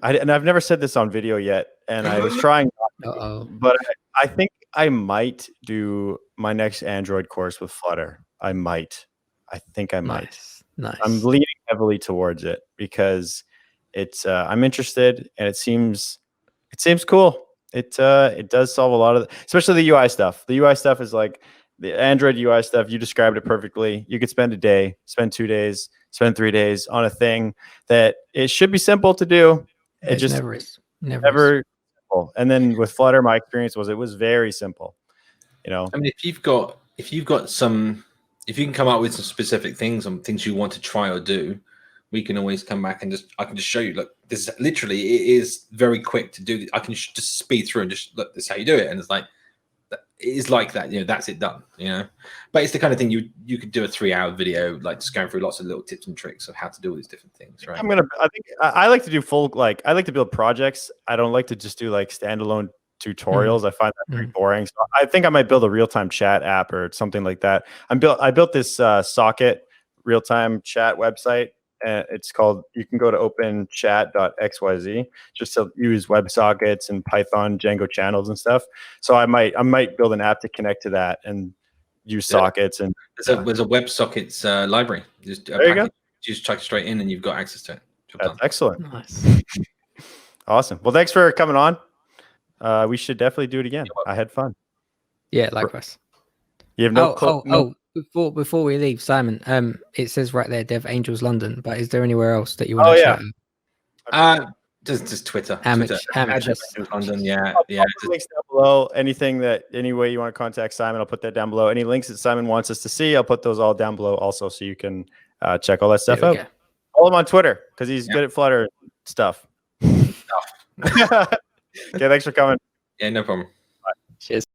I've never said this on video yet, and I was trying, but I think I might do my next Android course with Flutter. I think I might. Nice. I'm leaning heavily towards it because it's I'm interested, and it seems cool. It does solve a lot of especially the UI stuff. The UI stuff is like the Android UI stuff. You described it perfectly. You could spend a day, spend 2 days, spend 3 days on a thing that it should be simple to do. It just never is. Simple. And then with Flutter, my experience was it was very simple. I mean, if you can come up with some specific things and things you want to try or do, we can always come back and I can just show you. Look, this literally it is very quick to do. I can just speed through and just look. This is how you do it, and it's like it is like that. That's it done. But it's the kind of thing you could do a 3-hour video, like just going through lots of little tips and tricks of how to do all these different things. Right? I like to do I like to build projects. I don't like to just do like standalone tutorials. I find that very boring. So I think I might build a real-time chat app or something like that. I built this socket real-time chat website. It's called, you can go to openchat.xyz just to use WebSockets and Python Django channels and stuff. So I might build an app to connect to that and use sockets. And there's a WebSockets library. There you go. Just chuck it straight in and you've got access to it. That's excellent. Nice. Awesome. Well, thanks for coming on. We should definitely do it again. I had fun. Yeah, likewise. You have no Before we leave, Simon, it says right there, Dev Angels London, but is there anywhere else that you want to shout out? Just Twitter. Amateurs. London, yeah. Links down below. Any way you want to contact Simon, I'll put that down below. Any links that Simon wants us to see, I'll put those all down below also, so you can check all that stuff out. Follow him on Twitter because he's good at Flutter stuff. Okay, thanks for coming. Yeah, no problem. Cheers.